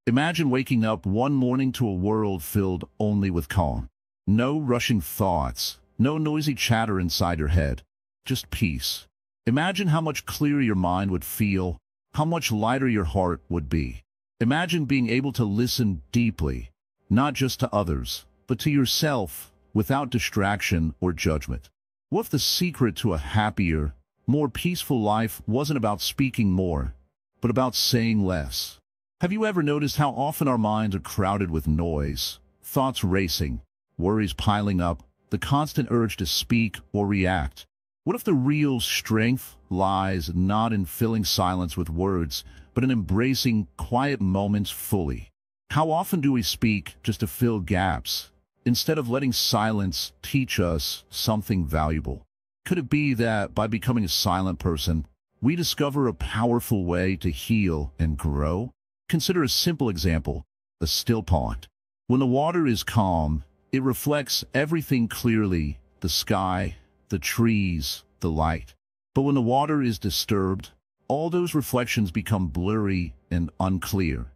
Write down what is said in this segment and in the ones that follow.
Imagine waking up one morning to a world filled only with calm. No rushing thoughts, no noisy chatter inside your head, just peace. Imagine how much clearer your mind would feel, how much lighter your heart would be. Imagine being able to listen deeply, not just to others, but to yourself, without distraction or judgment. What if the secret to a happier, more peaceful life wasn't about speaking more, but about saying less? Have you ever noticed how often our minds are crowded with noise, thoughts racing, worries piling up, the constant urge to speak or react? What if the real strength lies not in filling silence with words, but in embracing quiet moments fully? How often do we speak just to fill gaps, instead of letting silence teach us something valuable? Could it be that by becoming a silent person, we discover a powerful way to heal and grow? Consider a simple example, a still pond. When the water is calm, it reflects everything clearly, the sky, the trees, the light. But when the water is disturbed, all those reflections become blurry and unclear.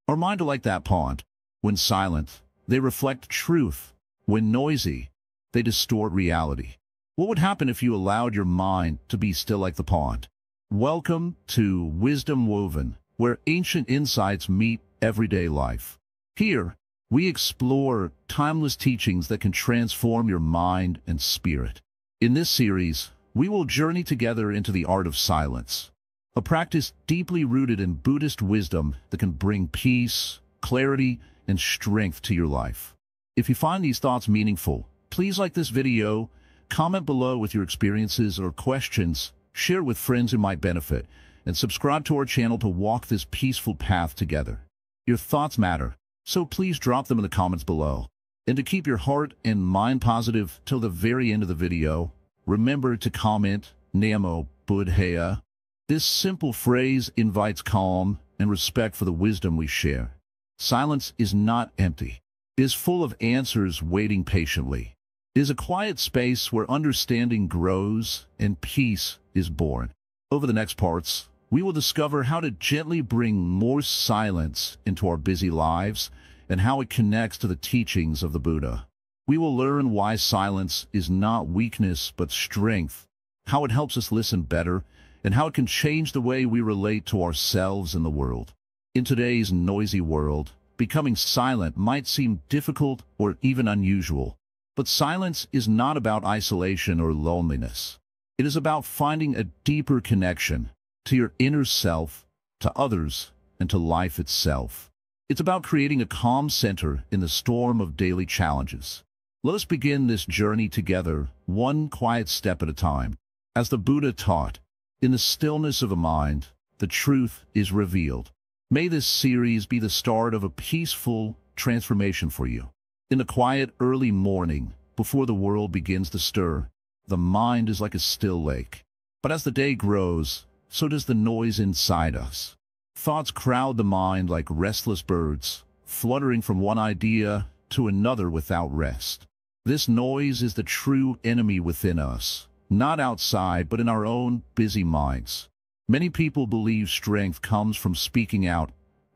Our minds are like that pond. When silent, they reflect truth. When noisy, they distort reality. What would happen if you allowed your mind to be still like the pond? Welcome to Wisdom Woven, where ancient insights meet everyday life. Here, we explore timeless teachings that can transform your mind and spirit. In this series, we will journey together into the art of silence, a practice deeply rooted in Buddhist wisdom that can bring peace, clarity, and strength to your life. If you find these thoughts meaningful, please like this video, comment below with your experiences or questions, share with friends who might benefit, and subscribe to our channel to walk this peaceful path together. Your thoughts matter, so please drop them in the comments below. And to keep your heart and mind positive till the very end of the video, remember to comment Namo Buddhaya. This simple phrase invites calm and respect for the wisdom we share. Silence is not empty. It is full of answers waiting patiently. It is a quiet space where understanding grows and peace is born. Over the next parts, we will discover how to gently bring more silence into our busy lives and how it connects to the teachings of the Buddha. We will learn why silence is not weakness but strength, how it helps us listen better, and how it can change the way we relate to ourselves and the world. In today's noisy world, becoming silent might seem difficult or even unusual. But silence is not about isolation or loneliness. It is about finding a deeper connection to your inner self, to others, and to life itself. It's about creating a calm center in the storm of daily challenges. Let us begin this journey together, one quiet step at a time. As the Buddha taught, in the stillness of a mind, the truth is revealed. May this series be the start of a peaceful transformation for you. In the quiet early morning, before the world begins to stir, the mind is like a still lake. But as the day grows, so does the noise inside us. Thoughts crowd the mind like restless birds, fluttering from one idea to another without rest. This noise is the true enemy within us, not outside but in our own busy minds. Many people believe strength comes from speaking out,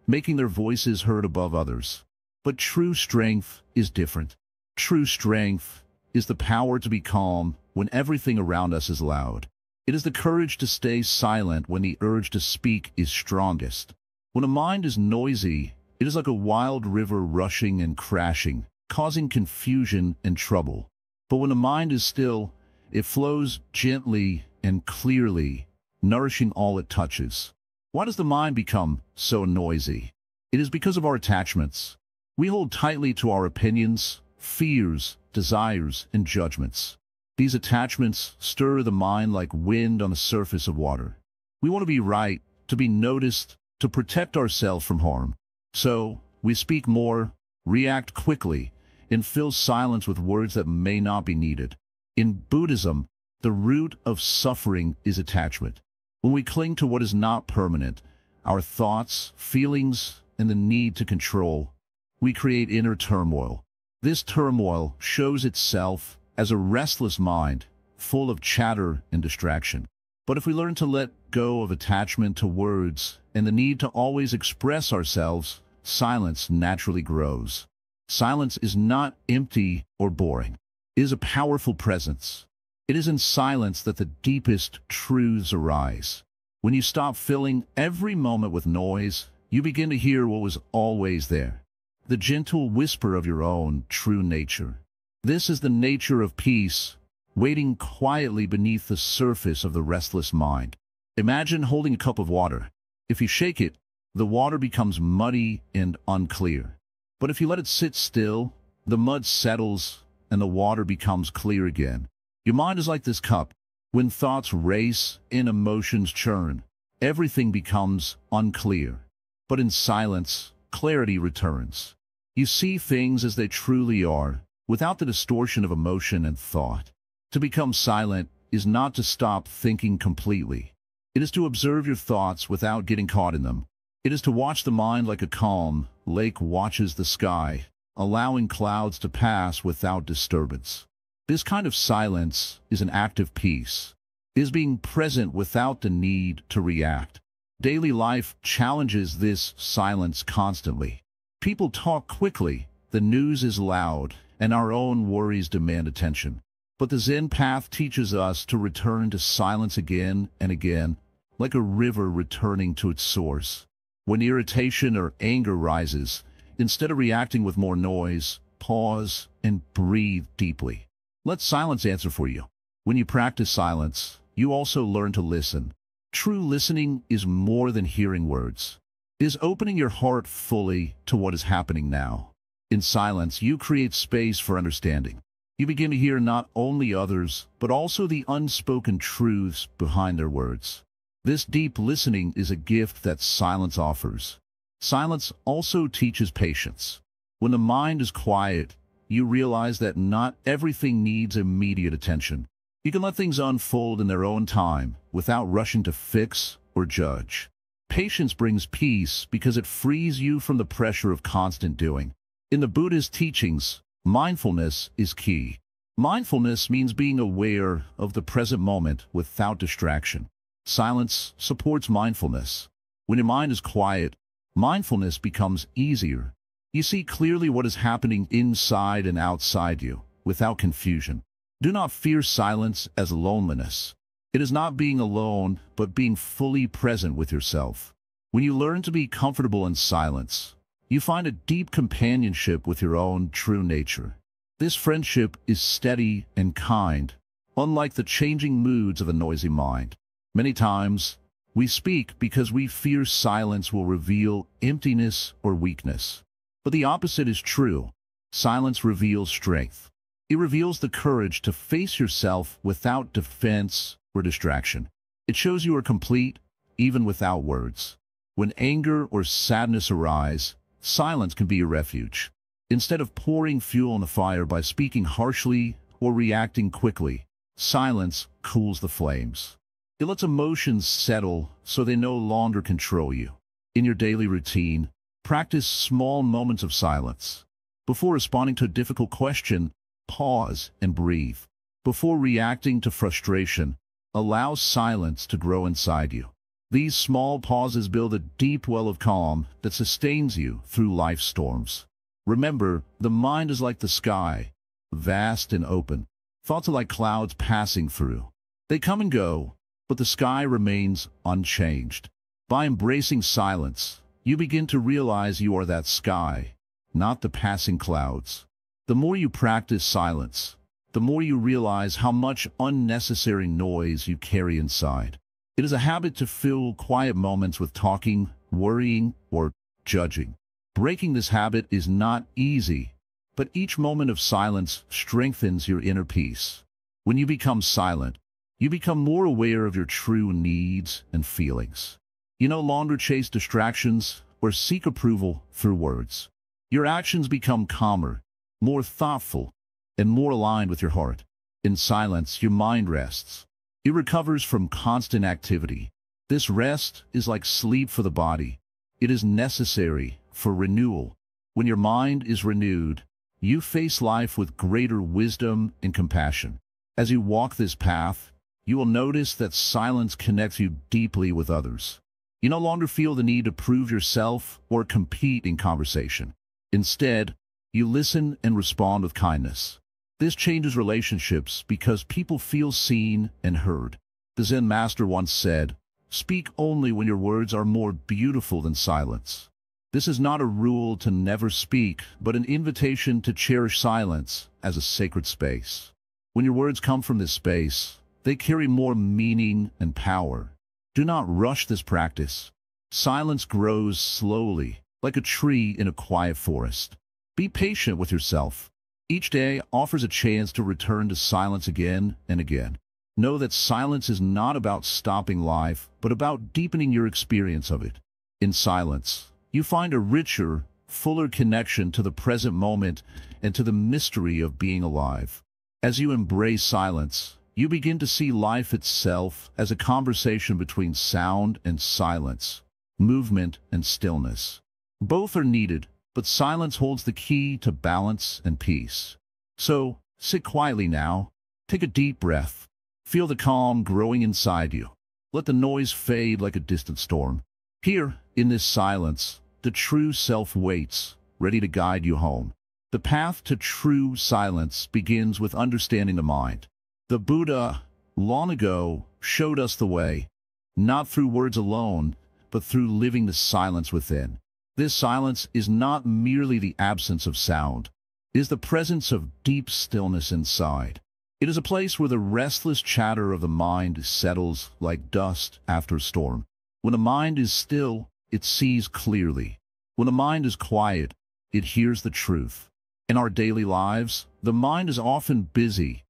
making their voices heard above others. But true strength is different. True strength is the power to be calm when everything around us is loud. It is the courage to stay silent when the urge to speak is strongest. When a mind is noisy, it is like a wild river rushing and crashing, causing confusion and trouble. But when a mind is still, it flows gently and clearly, nourishing all it touches. Why does the mind become so noisy? It is because of our attachments. We hold tightly to our opinions, fears, desires, and judgments. These attachments stir the mind like wind on the surface of water. We want to be right, to be noticed, to protect ourselves from harm. So, we speak more, react quickly, and fill silence with words that may not be needed. In Buddhism, the root of suffering is attachment. When we cling to what is not permanent, our thoughts, feelings, and the need to control, we create inner turmoil. This turmoil shows itself as a restless mind, full of chatter and distraction. But if we learn to let go of attachment to words and the need to always express ourselves, silence naturally grows. Silence is not empty or boring. It is a powerful presence. It is in silence that the deepest truths arise. When you stop filling every moment with noise, you begin to hear what was always there, the gentle whisper of your own true nature. This is the nature of peace, waiting quietly beneath the surface of the restless mind. Imagine holding a cup of water. If you shake it, the water becomes muddy and unclear. But if you let it sit still, the mud settles and the water becomes clear again. Your mind is like this cup. When thoughts race and emotions churn, everything becomes unclear. But in silence, clarity returns. You see things as they truly are, without the distortion of emotion and thought. To become silent is not to stop thinking completely. It is to observe your thoughts without getting caught in them. It is to watch the mind like a calm lake watches the sky, allowing clouds to pass without disturbance. This kind of silence is an act of peace. It is being present without the need to react. Daily life challenges this silence constantly. People talk quickly, the news is loud, and our own worries demand attention. But the Zen path teaches us to return to silence again and again, like a river returning to its source. When irritation or anger rises, instead of reacting with more noise, pause and breathe deeply. Let silence answer for you. When you practice silence, you also learn to listen. True listening is more than hearing words. It is opening your heart fully to what is happening now. In silence, you create space for understanding. You begin to hear not only others, but also the unspoken truths behind their words. This deep listening is a gift that silence offers. Silence also teaches patience. When the mind is quiet, you realize that not everything needs immediate attention. You can let things unfold in their own time, without rushing to fix or judge. Patience brings peace because it frees you from the pressure of constant doing. In the Buddhist teachings, mindfulness is key. Mindfulness means being aware of the present moment without distraction. Silence supports mindfulness. When your mind is quiet, mindfulness becomes easier. You see clearly what is happening inside and outside you, without confusion. Do not fear silence as loneliness. It is not being alone, but being fully present with yourself. When you learn to be comfortable in silence, you find a deep companionship with your own true nature. This friendship is steady and kind, unlike the changing moods of a noisy mind. Many times, we speak because we fear silence will reveal emptiness or weakness. But the opposite is true. Silence reveals strength. It reveals the courage to face yourself without defense or distraction. It shows you are complete, even without words. When anger or sadness arise, silence can be your refuge. Instead of pouring fuel on the fire by speaking harshly or reacting quickly, silence cools the flames. It lets emotions settle so they no longer control you. In your daily routine, practice small moments of silence. Before responding to a difficult question, pause and breathe. Before reacting to frustration, allow silence to grow inside you. These small pauses build a deep well of calm that sustains you through life's storms. Remember, the mind is like the sky, vast and open. Thoughts are like clouds passing through. They come and go, but the sky remains unchanged. By embracing silence, you begin to realize you are that sky, not the passing clouds. The more you practice silence, the more you realize how much unnecessary noise you carry inside. It is a habit to fill quiet moments with talking, worrying, or judging. Breaking this habit is not easy, but each moment of silence strengthens your inner peace. When you become silent, you become more aware of your true needs and feelings. You no longer chase distractions or seek approval through words. Your actions become calmer, more thoughtful, and more aligned with your heart. In silence, your mind rests. It recovers from constant activity. This rest is like sleep for the body. It is necessary for renewal. When your mind is renewed, you face life with greater wisdom and compassion. As you walk this path, you will notice that silence connects you deeply with others. You no longer feel the need to prove yourself or compete in conversation. Instead, you listen and respond with kindness. This changes relationships because people feel seen and heard. The Zen master once said, "Speak only when your words are more beautiful than silence." This is not a rule to never speak, but an invitation to cherish silence as a sacred space. When your words come from this space, they carry more meaning and power. Do not rush this practice. Silence grows slowly, like a tree in a quiet forest. Be patient with yourself. Each day offers a chance to return to silence again and again. Know that silence is not about stopping life, but about deepening your experience of it. In silence, you find a richer, fuller connection to the present moment and to the mystery of being alive. As you embrace silence, you begin to see life itself as a conversation between sound and silence, movement and stillness. Both are needed, but silence holds the key to balance and peace. So, sit quietly now, take a deep breath, feel the calm growing inside you. Let the noise fade like a distant storm. Here, in this silence, the true self waits, ready to guide you home. The path to true silence begins with understanding the mind. The Buddha, long ago, showed us the way, not through words alone, but through living the silence within. This silence is not merely the absence of sound. It is the presence of deep stillness inside. It is a place where the restless chatter of the mind settles like dust after a storm. When the mind is still, it sees clearly. When the mind is quiet, it hears the truth. In our daily lives, the mind is often busy,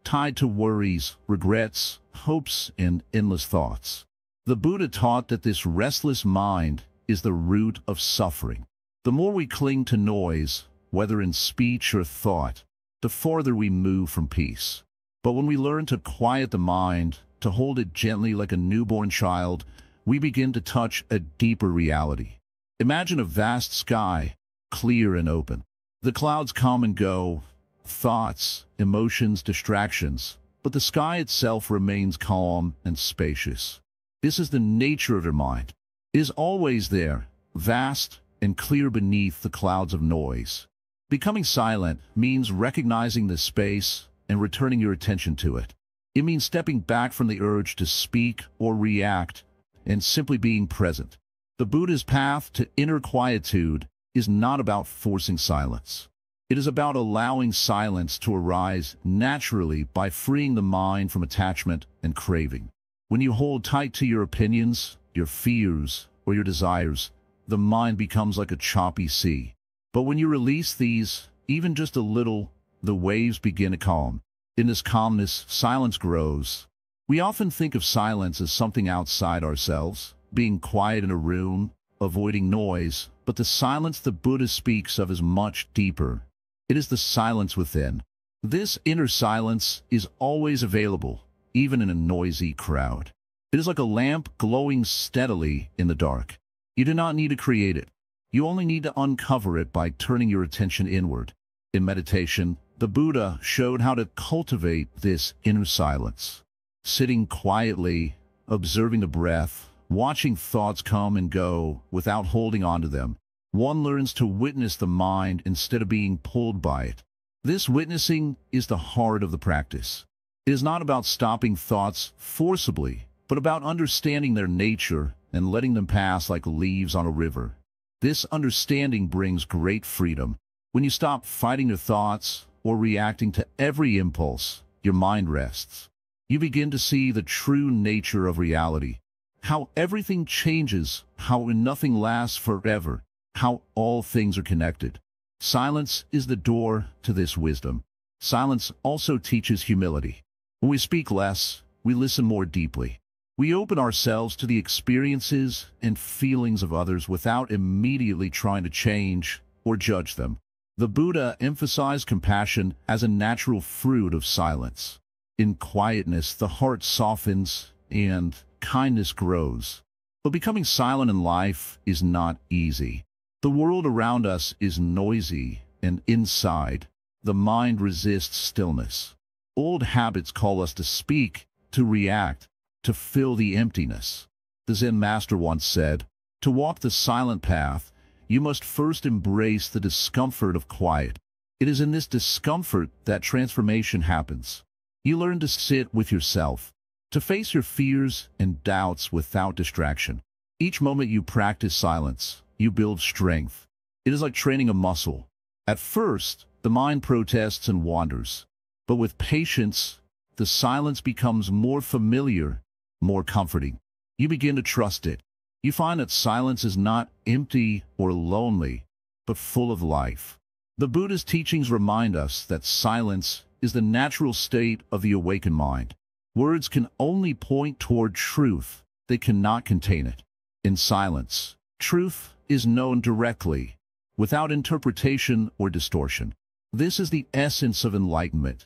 tied to worries, regrets, hopes, and endless thoughts. The Buddha taught that this restless mind is the root of suffering. The more we cling to noise, whether in speech or thought, the farther we move from peace. But when we learn to quiet the mind, to hold it gently like a newborn child, we begin to touch a deeper reality. Imagine a vast sky, clear and open. The clouds come and go, thoughts, emotions, distractions, but the sky itself remains calm and spacious. This is the nature of your mind. It is always there, vast and clear beneath the clouds of noise. Becoming silent means recognizing the space and returning your attention to it. It means stepping back from the urge to speak or react and simply being present. The Buddha's path to inner quietude is not about forcing silence. It is about allowing silence to arise naturally by freeing the mind from attachment and craving. When you hold tight to your opinions, your fears, or your desires, the mind becomes like a choppy sea. But when you release these, even just a little, the waves begin to calm. In this calmness, silence grows. We often think of silence as something outside ourselves, being quiet in a room, avoiding noise, but the silence the Buddha speaks of is much deeper. It is the silence within. This inner silence is always available, even in a noisy crowd. It is like a lamp glowing steadily in the dark. You do not need to create it. You only need to uncover it by turning your attention inward. In meditation, the Buddha showed how to cultivate this inner silence. Sitting quietly, observing the breath, watching thoughts come and go without holding on to them, one learns to witness the mind instead of being pulled by it. This witnessing is the heart of the practice. It is not about stopping thoughts forcibly, but about understanding their nature and letting them pass like leaves on a river. This understanding brings great freedom. When you stop fighting your thoughts or reacting to every impulse, your mind rests. You begin to see the true nature of reality, how everything changes, how nothing lasts forever, how all things are connected. Silence is the door to this wisdom. Silence also teaches humility. When we speak less, we listen more deeply. We open ourselves to the experiences and feelings of others without immediately trying to change or judge them. The Buddha emphasized compassion as a natural fruit of silence. In quietness, the heart softens and kindness grows. But becoming silent in life is not easy. The world around us is noisy, and inside, the mind resists stillness. Old habits call us to speak, to react, to fill the emptiness. The Zen master once said, "To walk the silent path, you must first embrace the discomfort of quiet. It is in this discomfort that transformation happens. You learn to sit with yourself, to face your fears and doubts without distraction. Each moment you practice silence, you build strength. It is like training a muscle. At first, the mind protests and wanders. But with patience, the silence becomes more familiar, more comforting. You begin to trust it. You find that silence is not empty or lonely, but full of life. The Buddhist teachings remind us that silence is the natural state of the awakened mind. Words can only point toward truth. They cannot contain it. In silence, truth is known directly, without interpretation or distortion. This is the essence of enlightenment.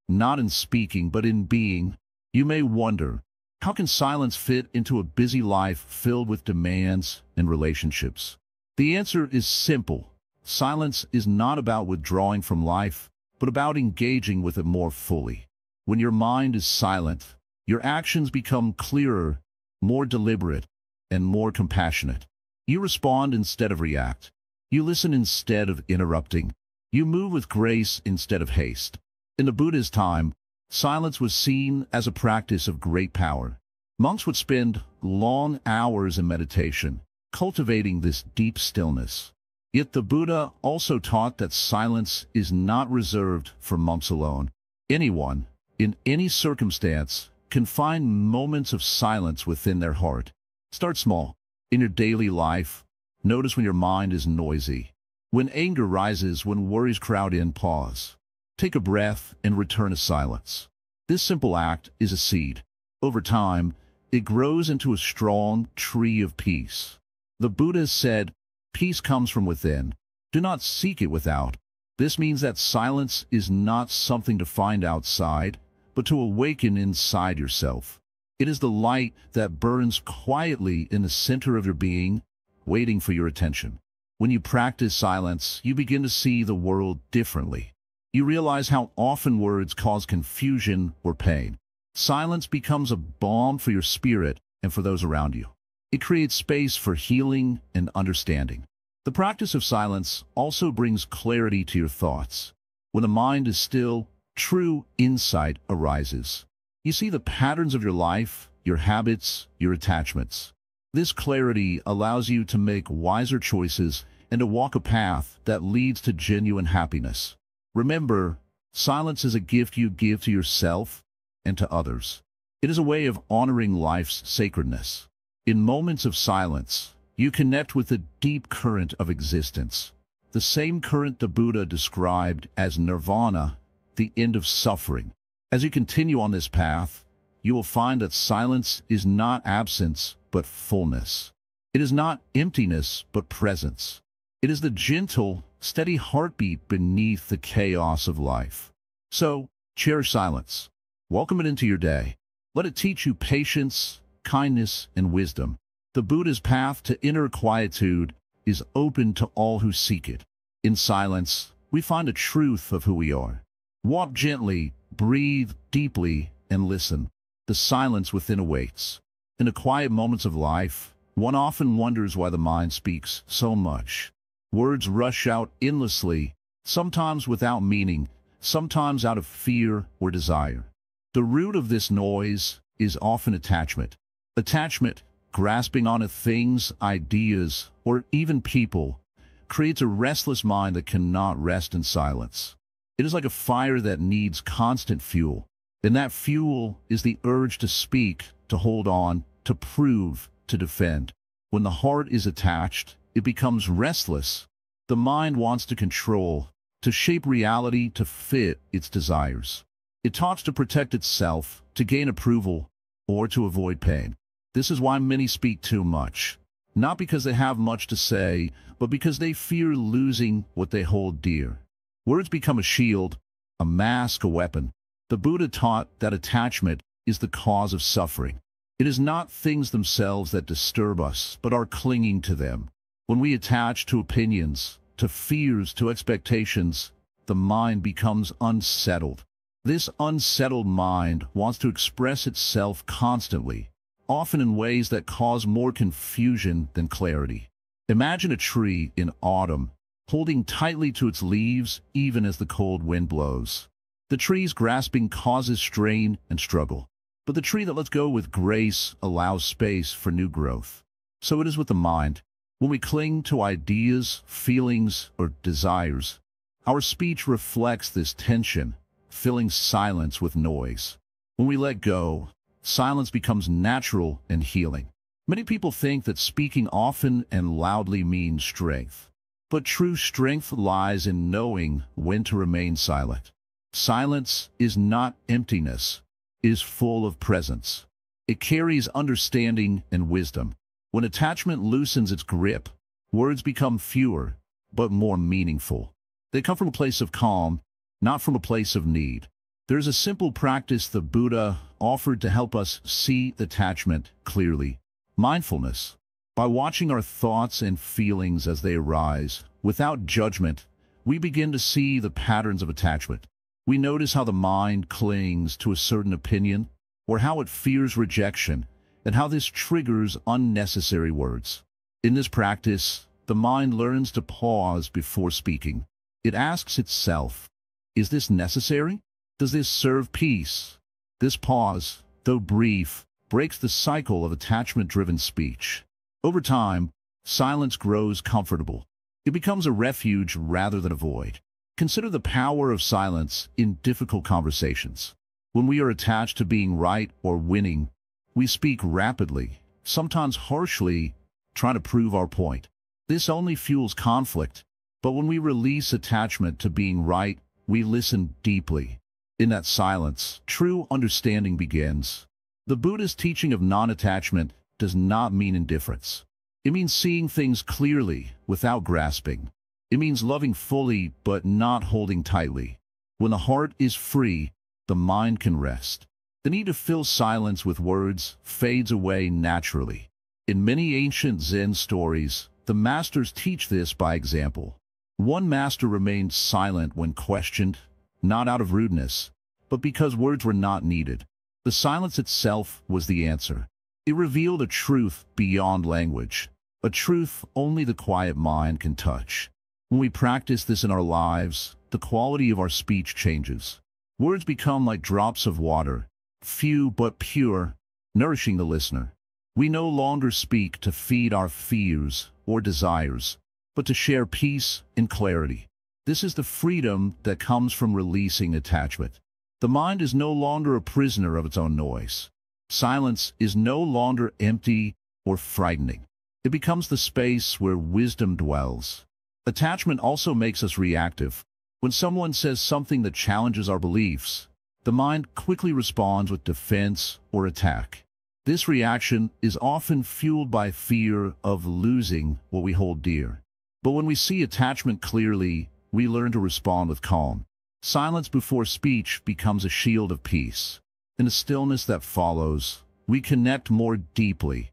Not in speaking, but in being. You may wonder, how can silence fit into a busy life filled with demands and relationships? The answer is simple. Silence is not about withdrawing from life, but about engaging with it more fully. When your mind is silent, your actions become clearer, more deliberate, and more compassionate. You respond instead of react. You listen instead of interrupting. You move with grace instead of haste. In the Buddha's time, silence was seen as a practice of great power. Monks would spend long hours in meditation, cultivating this deep stillness. Yet the Buddha also taught that silence is not reserved for monks alone. Anyone, in any circumstance, can find moments of silence within their heart. Start small. In your daily life, notice when your mind is noisy. When anger rises, when worries crowd in, pause. Take a breath and return to silence. This simple act is a seed. Over time, it grows into a strong tree of peace. The Buddha said, "Peace comes from within. Do not seek it without." This means that silence is not something to find outside, but to awaken inside yourself. It is the light that burns quietly in the center of your being, waiting for your attention. When you practice silence, you begin to see the world differently. You realize how often words cause confusion or pain. Silence becomes a balm for your spirit and for those around you. It creates space for healing and understanding. The practice of silence also brings clarity to your thoughts. When the mind is still, true insight arises. You see the patterns of your life, your habits, your attachments. This clarity allows you to make wiser choices and to walk a path that leads to genuine happiness. Remember, silence is a gift you give to yourself and to others. It is a way of honoring life's sacredness. In moments of silence, you connect with the deep current of existence, the same current the Buddha described as nirvana, the end of suffering. As you continue on this path, you will find that silence is not absence, but fullness. It is not emptiness, but presence. It is the gentle, steady heartbeat beneath the chaos of life. So, cherish silence. Welcome it into your day. Let it teach you patience, kindness, and wisdom. The Buddha's path to inner quietude is open to all who seek it. In silence, we find the truth of who we are. Walk gently, breathe deeply, and listen. The silence within awaits. In the quiet moments of life, one often wonders why the mind speaks so much. Words rush out endlessly, sometimes without meaning, sometimes out of fear or desire. The root of this noise is often attachment. Attachment, grasping onto things, ideas, or even people, creates a restless mind that cannot rest in silence. It is like a fire that needs constant fuel, and that fuel is the urge to speak, to hold on, to prove, to defend. When the heart is attached, it becomes restless. The mind wants to control, to shape reality to fit its desires. It talks to protect itself, to gain approval, or to avoid pain. This is why many speak too much. Not because they have much to say, but because they fear losing what they hold dear. Words become a shield, a mask, a weapon. The Buddha taught that attachment is the cause of suffering. It is not things themselves that disturb us, but our clinging to them. When we attach to opinions, to fears, to expectations, the mind becomes unsettled. This unsettled mind wants to express itself constantly, often in ways that cause more confusion than clarity. Imagine a tree in autumn, holding tightly to its leaves even as the cold wind blows. The tree's grasping causes strain and struggle, but the tree that lets go with grace allows space for new growth. So it is with the mind. When we cling to ideas, feelings, or desires, our speech reflects this tension, filling silence with noise. When we let go, silence becomes natural and healing. Many people think that speaking often and loudly means strength, but true strength lies in knowing when to remain silent. Silence is not emptiness, it is full of presence. It carries understanding and wisdom. When attachment loosens its grip, words become fewer, but more meaningful. They come from a place of calm, not from a place of need. There is a simple practice the Buddha offered to help us see attachment clearly: mindfulness. By watching our thoughts and feelings as they arise, without judgment, we begin to see the patterns of attachment. We notice how the mind clings to a certain opinion, or how it fears rejection, and how this triggers unnecessary words. In this practice, the mind learns to pause before speaking. It asks itself, is this necessary? Does this serve peace? This pause, though brief, breaks the cycle of attachment-driven speech. Over time, silence grows comfortable. It becomes a refuge rather than a void. Consider the power of silence in difficult conversations. When we are attached to being right or winning, we speak rapidly, sometimes harshly, trying to prove our point. This only fuels conflict, but when we release attachment to being right, we listen deeply. In that silence, true understanding begins. The Buddhist teaching of non-attachment does not mean indifference. It means seeing things clearly without grasping. It means loving fully but not holding tightly. When the heart is free, the mind can rest. The need to fill silence with words fades away naturally. In many ancient Zen stories, the masters teach this by example. One master remained silent when questioned, not out of rudeness, but because words were not needed. The silence itself was the answer. It revealed a truth beyond language, a truth only the quiet mind can touch. When we practice this in our lives, the quality of our speech changes. Words become like drops of water, few but pure, nourishing the listener. We no longer speak to feed our fears or desires, but to share peace and clarity. This is the freedom that comes from releasing attachment. The mind is no longer a prisoner of its own noise. Silence is no longer empty or frightening. It becomes the space where wisdom dwells. Attachment also makes us reactive. When someone says something that challenges our beliefs, the mind quickly responds with defense or attack. This reaction is often fueled by fear of losing what we hold dear. But when we see attachment clearly, we learn to respond with calm. Silence before speech becomes a shield of peace. In the stillness that follows, we connect more deeply,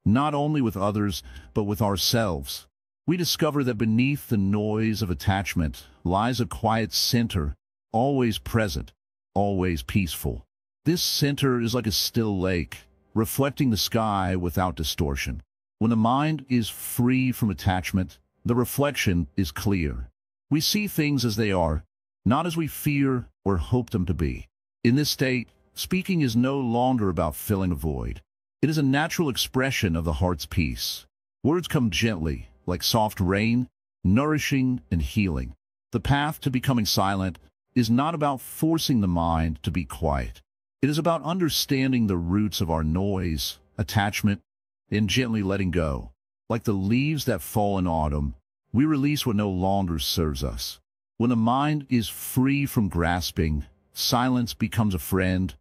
not only with others, but with ourselves. We discover that beneath the noise of attachment lies a quiet center, always present, always peaceful. This center is like a still lake, reflecting the sky without distortion. When the mind is free from attachment, the reflection is clear. We see things as they are, not as we fear or hope them to be. In this state, speaking is no longer about filling a void. It is a natural expression of the heart's peace. Words come gently, like soft rain, nourishing and healing. The path to becoming silent is not about forcing the mind to be quiet. It is about understanding the roots of our noise, attachment, and gently letting go. Like the leaves that fall in autumn, we release what no longer serves us. When the mind is free from grasping, silence becomes a friend,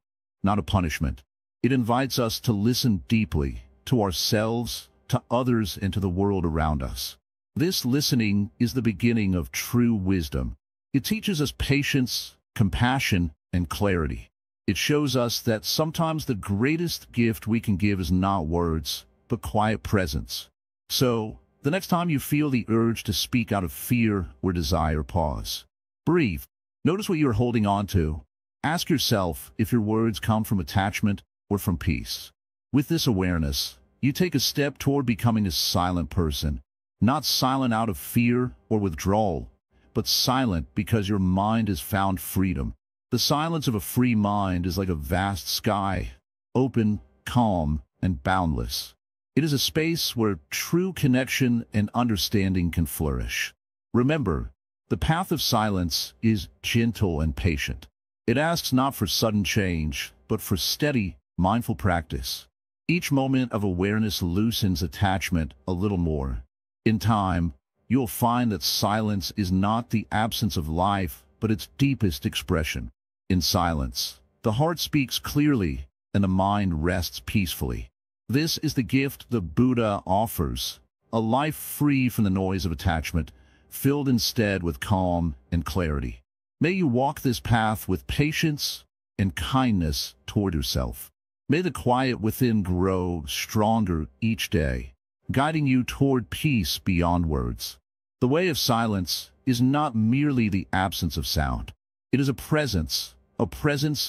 not a punishment. It invites us to listen deeply, to ourselves, to others, and to the world around us. This listening is the beginning of true wisdom. It teaches us patience, compassion, and clarity. It shows us that sometimes the greatest gift we can give is not words, but quiet presence. So, the next time you feel the urge to speak out of fear or desire, pause. Breathe. Notice what you're holding on to. Ask yourself if your words come from attachment or from peace. With this awareness, you take a step toward becoming a silent person, not silent out of fear or withdrawal, but silent because your mind has found freedom. The silence of a free mind is like a vast sky, open, calm, and boundless. It is a space where true connection and understanding can flourish. Remember, the path of silence is gentle and patient. It asks not for sudden change, but for steady, mindful practice. Each moment of awareness loosens attachment a little more. In time, you'll find that silence is not the absence of life, but its deepest expression. In silence, the heart speaks clearly, and the mind rests peacefully. This is the gift the Buddha offers, a life free from the noise of attachment, filled instead with calm and clarity. May you walk this path with patience and kindness toward yourself. May the quiet within grow stronger each day, guiding you toward peace beyond words. The way of silence is not merely the absence of sound. It is a presence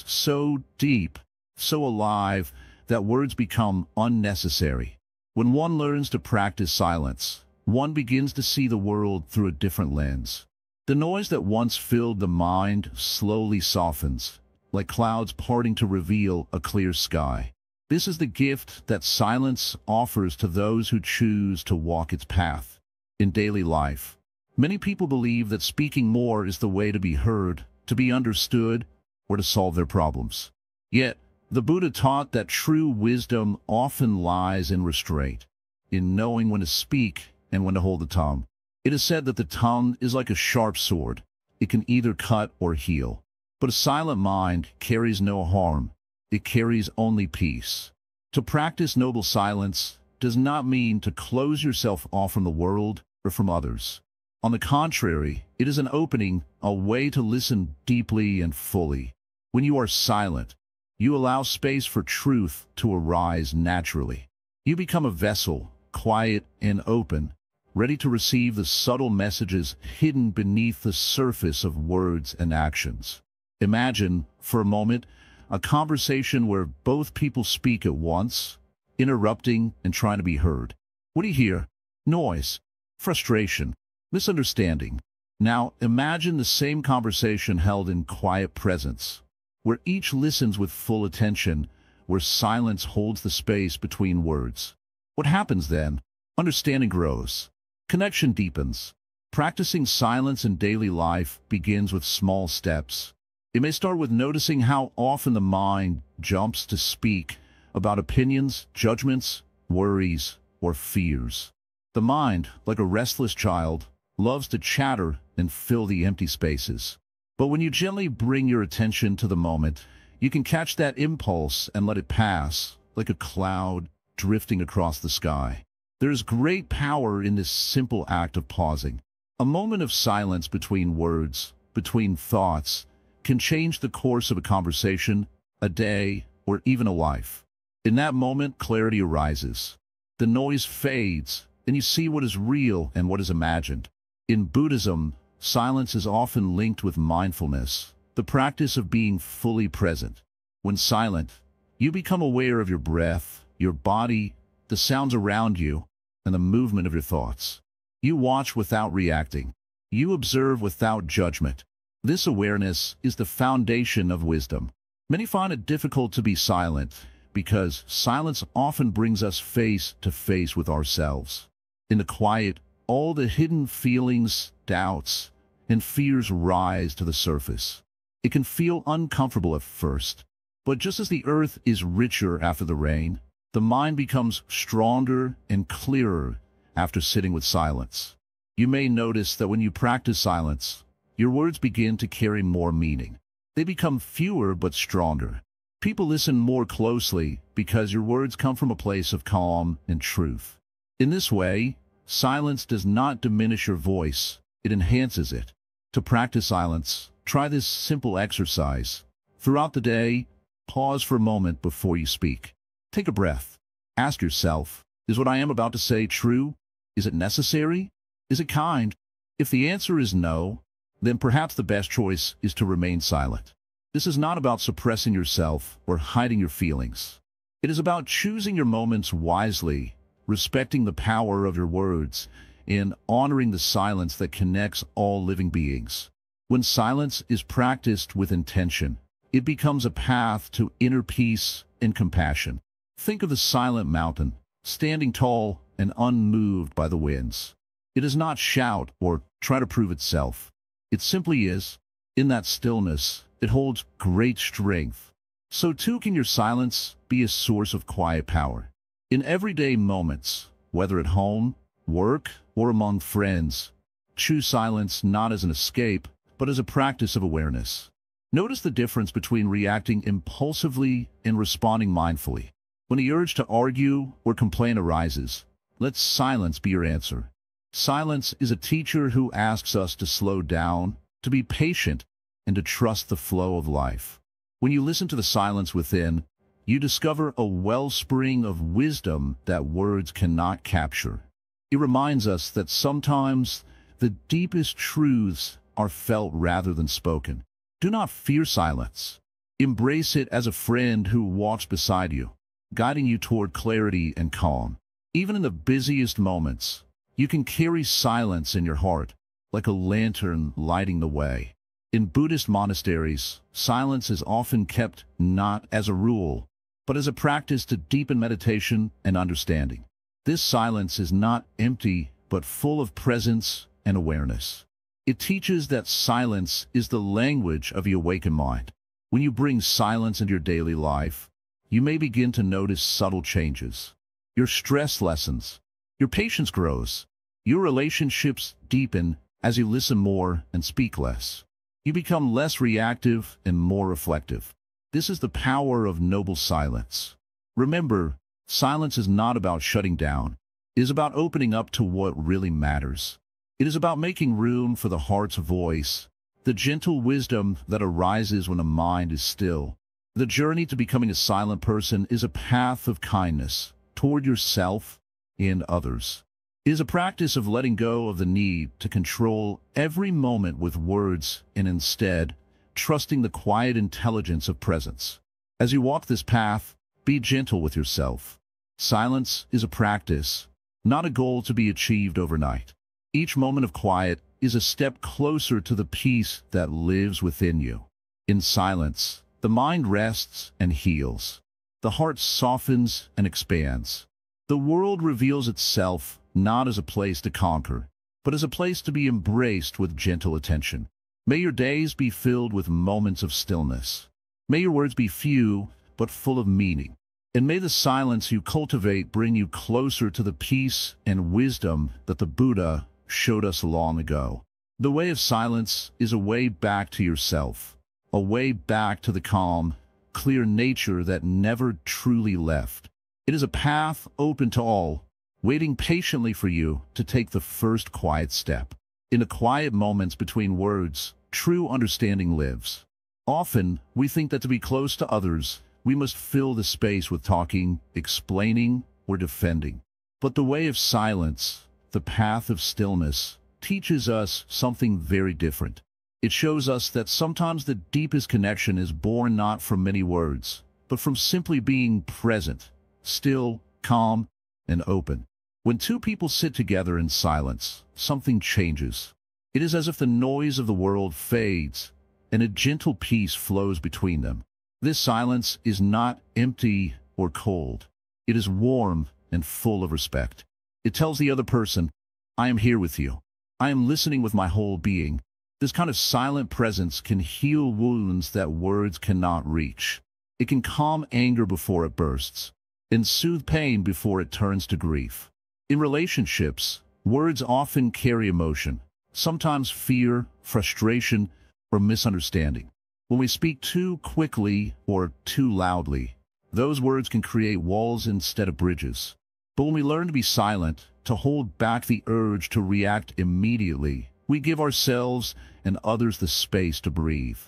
so deep, so alive, that words become unnecessary. When one learns to practice silence, one begins to see the world through a different lens. The noise that once filled the mind slowly softens, like clouds parting to reveal a clear sky. This is the gift that silence offers to those who choose to walk its path. In daily life, many people believe that speaking more is the way to be heard, to be understood, or to solve their problems. Yet, the Buddha taught that true wisdom often lies in restraint, in knowing when to speak and when to hold the tongue. It is said that the tongue is like a sharp sword. It can either cut or heal. But a silent mind carries no harm. It carries only peace. To practice noble silence does not mean to close yourself off from the world or from others. On the contrary, it is an opening, a way to listen deeply and fully. When you are silent, you allow space for truth to arise naturally. You become a vessel, quiet and open, ready to receive the subtle messages hidden beneath the surface of words and actions. Imagine, for a moment, a conversation where both people speak at once, interrupting and trying to be heard. What do you hear? Noise, frustration, misunderstanding. Now imagine the same conversation held in quiet presence, where each listens with full attention, where silence holds the space between words. What happens then? Understanding grows. Connection deepens. Practicing silence in daily life begins with small steps. It may start with noticing how often the mind jumps to speak about opinions, judgments, worries, or fears. The mind, like a restless child, loves to chatter and fill the empty spaces. But when you gently bring your attention to the moment, you can catch that impulse and let it pass, like a cloud drifting across the sky. There is great power in this simple act of pausing. A moment of silence between words, between thoughts, can change the course of a conversation, a day, or even a life. In that moment, clarity arises. The noise fades, and you see what is real and what is imagined. In Buddhism, silence is often linked with mindfulness, the practice of being fully present. When silent, you become aware of your breath, your body, the sounds around you, and the movement of your thoughts. You watch without reacting. You observe without judgment. This awareness is the foundation of wisdom. Many find it difficult to be silent because silence often brings us face to face with ourselves. In the quiet, all the hidden feelings, doubts, and fears rise to the surface. It can feel uncomfortable at first, but just as the earth is richer after the rain, the mind becomes stronger and clearer after sitting with silence. You may notice that when you practice silence, your words begin to carry more meaning. They become fewer but stronger. People listen more closely because your words come from a place of calm and truth. In this way, silence does not diminish your voice, it enhances it. To practice silence, try this simple exercise. Throughout the day, pause for a moment before you speak. Take a breath. Ask yourself, is what I am about to say true? Is it necessary? Is it kind? If the answer is no, then perhaps the best choice is to remain silent. This is not about suppressing yourself or hiding your feelings. It is about choosing your moments wisely, respecting the power of your words, and honoring the silence that connects all living beings. When silence is practiced with intention, it becomes a path to inner peace and compassion. Think of the silent mountain, standing tall and unmoved by the winds. It does not shout or try to prove itself. It simply is. In that stillness, it holds great strength. So too can your silence be a source of quiet power. In everyday moments, whether at home, work, or among friends, choose silence not as an escape, but as a practice of awareness. Notice the difference between reacting impulsively and responding mindfully. When the urge to argue or complain arises, let silence be your answer. Silence is a teacher who asks us to slow down, to be patient, and to trust the flow of life. When you listen to the silence within, you discover a wellspring of wisdom that words cannot capture. It reminds us that sometimes the deepest truths are felt rather than spoken. Do not fear silence. Embrace it as a friend who walks beside you, guiding you toward clarity and calm. Even in the busiest moments, you can carry silence in your heart, like a lantern lighting the way. In Buddhist monasteries, silence is often kept not as a rule, but as a practice to deepen meditation and understanding. This silence is not empty, but full of presence and awareness. It teaches that silence is the language of the awakened mind. When you bring silence into your daily life, you may begin to notice subtle changes. Your stress lessens, your patience grows, your relationships deepen as you listen more and speak less. You become less reactive and more reflective. This is the power of noble silence. Remember, silence is not about shutting down. It is about opening up to what really matters. It is about making room for the heart's voice, the gentle wisdom that arises when a mind is still. The journey to becoming a silent person is a path of kindness toward yourself and others. It is a practice of letting go of the need to control every moment with words and instead trusting the quiet intelligence of presence. As you walk this path, be gentle with yourself. Silence is a practice, not a goal to be achieved overnight. Each moment of quiet is a step closer to the peace that lives within you. In silence, the mind rests and heals. The heart softens and expands. The world reveals itself not as a place to conquer, but as a place to be embraced with gentle attention. May your days be filled with moments of stillness. May your words be few, but full of meaning. And may the silence you cultivate bring you closer to the peace and wisdom that the Buddha showed us long ago. The way of silence is a way back to yourself, a way back to the calm, clear nature that never truly left. It is a path open to all, waiting patiently for you to take the first quiet step. In the quiet moments between words, true understanding lives. Often, we think that to be close to others, we must fill the space with talking, explaining, or defending. But the way of silence, the path of stillness, teaches us something very different. It shows us that sometimes the deepest connection is born not from many words, but from simply being present, still, calm, and open. When two people sit together in silence, something changes. It is as if the noise of the world fades, and a gentle peace flows between them. This silence is not empty or cold. It is warm and full of respect. It tells the other person, I am here with you. I am listening with my whole being. This kind of silent presence can heal wounds that words cannot reach. It can calm anger before it bursts, and soothe pain before it turns to grief. In relationships, words often carry emotion, sometimes fear, frustration, or misunderstanding. When we speak too quickly or too loudly, those words can create walls instead of bridges. But when we learn to be silent, to hold back the urge to react immediately, we give ourselves and others the space to breathe.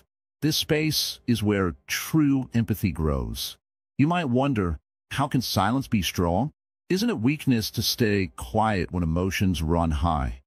This space is where true empathy grows. You might wonder, how can silence be strong? Isn't it weakness to stay quiet when emotions run high?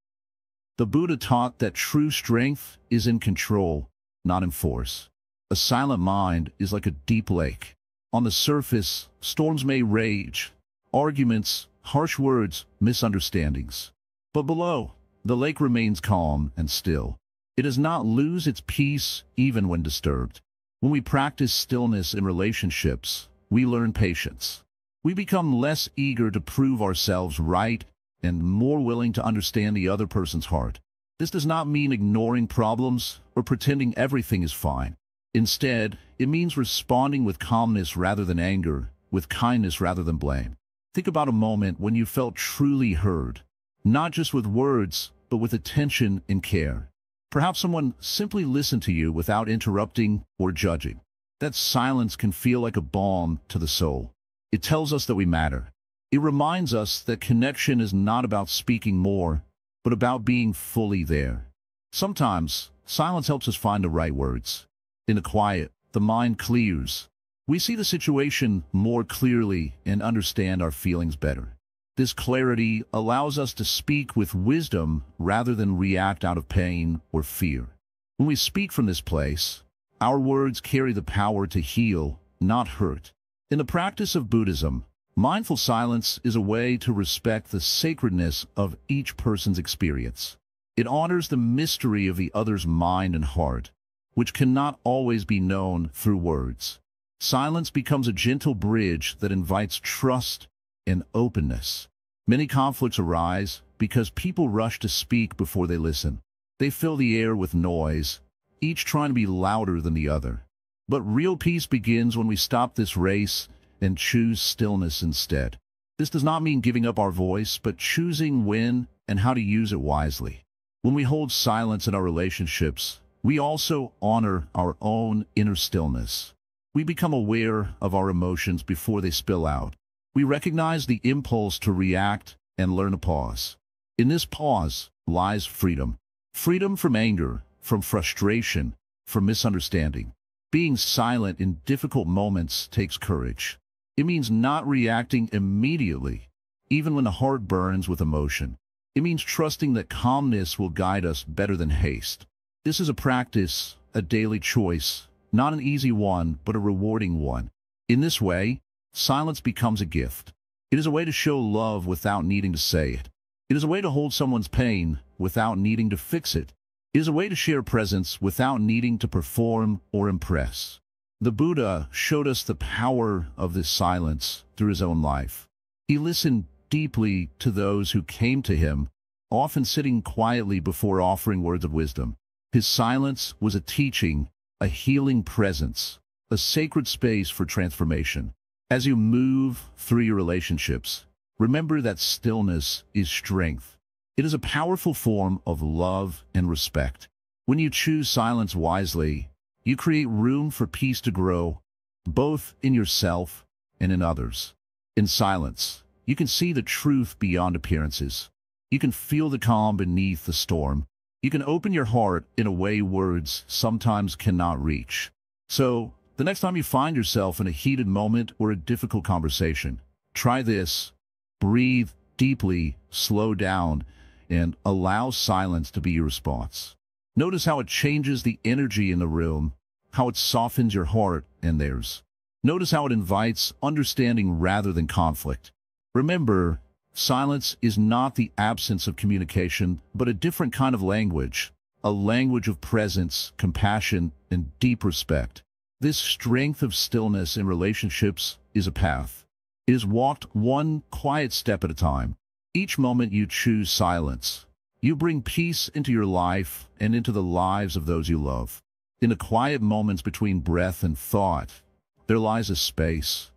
The Buddha taught that true strength is in control, not in force. A silent mind is like a deep lake. On the surface, storms may rage, arguments, harsh words, misunderstandings. But below, the lake remains calm and still. It does not lose its peace even when disturbed. When we practice stillness in relationships, we learn patience. We become less eager to prove ourselves right and more willing to understand the other person's heart. This does not mean ignoring problems or pretending everything is fine. Instead, it means responding with calmness rather than anger, with kindness rather than blame. Think about a moment when you felt truly heard, not just with words, but with attention and care. Perhaps someone simply listened to you without interrupting or judging. That silence can feel like a balm to the soul. It tells us that we matter. It reminds us that connection is not about speaking more, but about being fully there. Sometimes, silence helps us find the right words. In the quiet, the mind clears. We see the situation more clearly and understand our feelings better. This clarity allows us to speak with wisdom rather than react out of pain or fear. When we speak from this place, our words carry the power to heal, not hurt. In the practice of Buddhism, mindful silence is a way to respect the sacredness of each person's experience. It honors the mystery of the other's mind and heart, which cannot always be known through words. Silence becomes a gentle bridge that invites trust and openness. Many conflicts arise because people rush to speak before they listen. They fill the air with noise, each trying to be louder than the other. But real peace begins when we stop this race and choose stillness instead. This does not mean giving up our voice, but choosing when and how to use it wisely. When we hold silence in our relationships, we also honor our own inner stillness. We become aware of our emotions before they spill out. We recognize the impulse to react and learn to pause. In this pause lies freedom. Freedom from anger, from frustration, from misunderstanding. Being silent in difficult moments takes courage. It means not reacting immediately, even when the heart burns with emotion. It means trusting that calmness will guide us better than haste. This is a practice, a daily choice, not an easy one, but a rewarding one. In this way, silence becomes a gift. It is a way to show love without needing to say it. It is a way to hold someone's pain without needing to fix it. It is a way to share presence without needing to perform or impress. The Buddha showed us the power of this silence through his own life. He listened deeply to those who came to him, often sitting quietly before offering words of wisdom. His silence was a teaching, a healing presence, a sacred space for transformation. As you move through your relationships, remember that stillness is strength. It is a powerful form of love and respect. When you choose silence wisely, you create room for peace to grow, both in yourself and in others. In silence, you can see the truth beyond appearances. You can feel the calm beneath the storm. You can open your heart in a way words sometimes cannot reach. So, the next time you find yourself in a heated moment or a difficult conversation, try this. Breathe deeply, slow down, and allow silence to be your response. Notice how it changes the energy in the room, how it softens your heart and theirs. Notice how it invites understanding rather than conflict. Remember, silence is not the absence of communication, but a different kind of language, a language of presence, compassion, and deep respect. This strength of stillness in relationships is a path. It is walked one quiet step at a time. Each moment you choose silence, you bring peace into your life and into the lives of those you love. In the quiet moments between breath and thought, there lies a space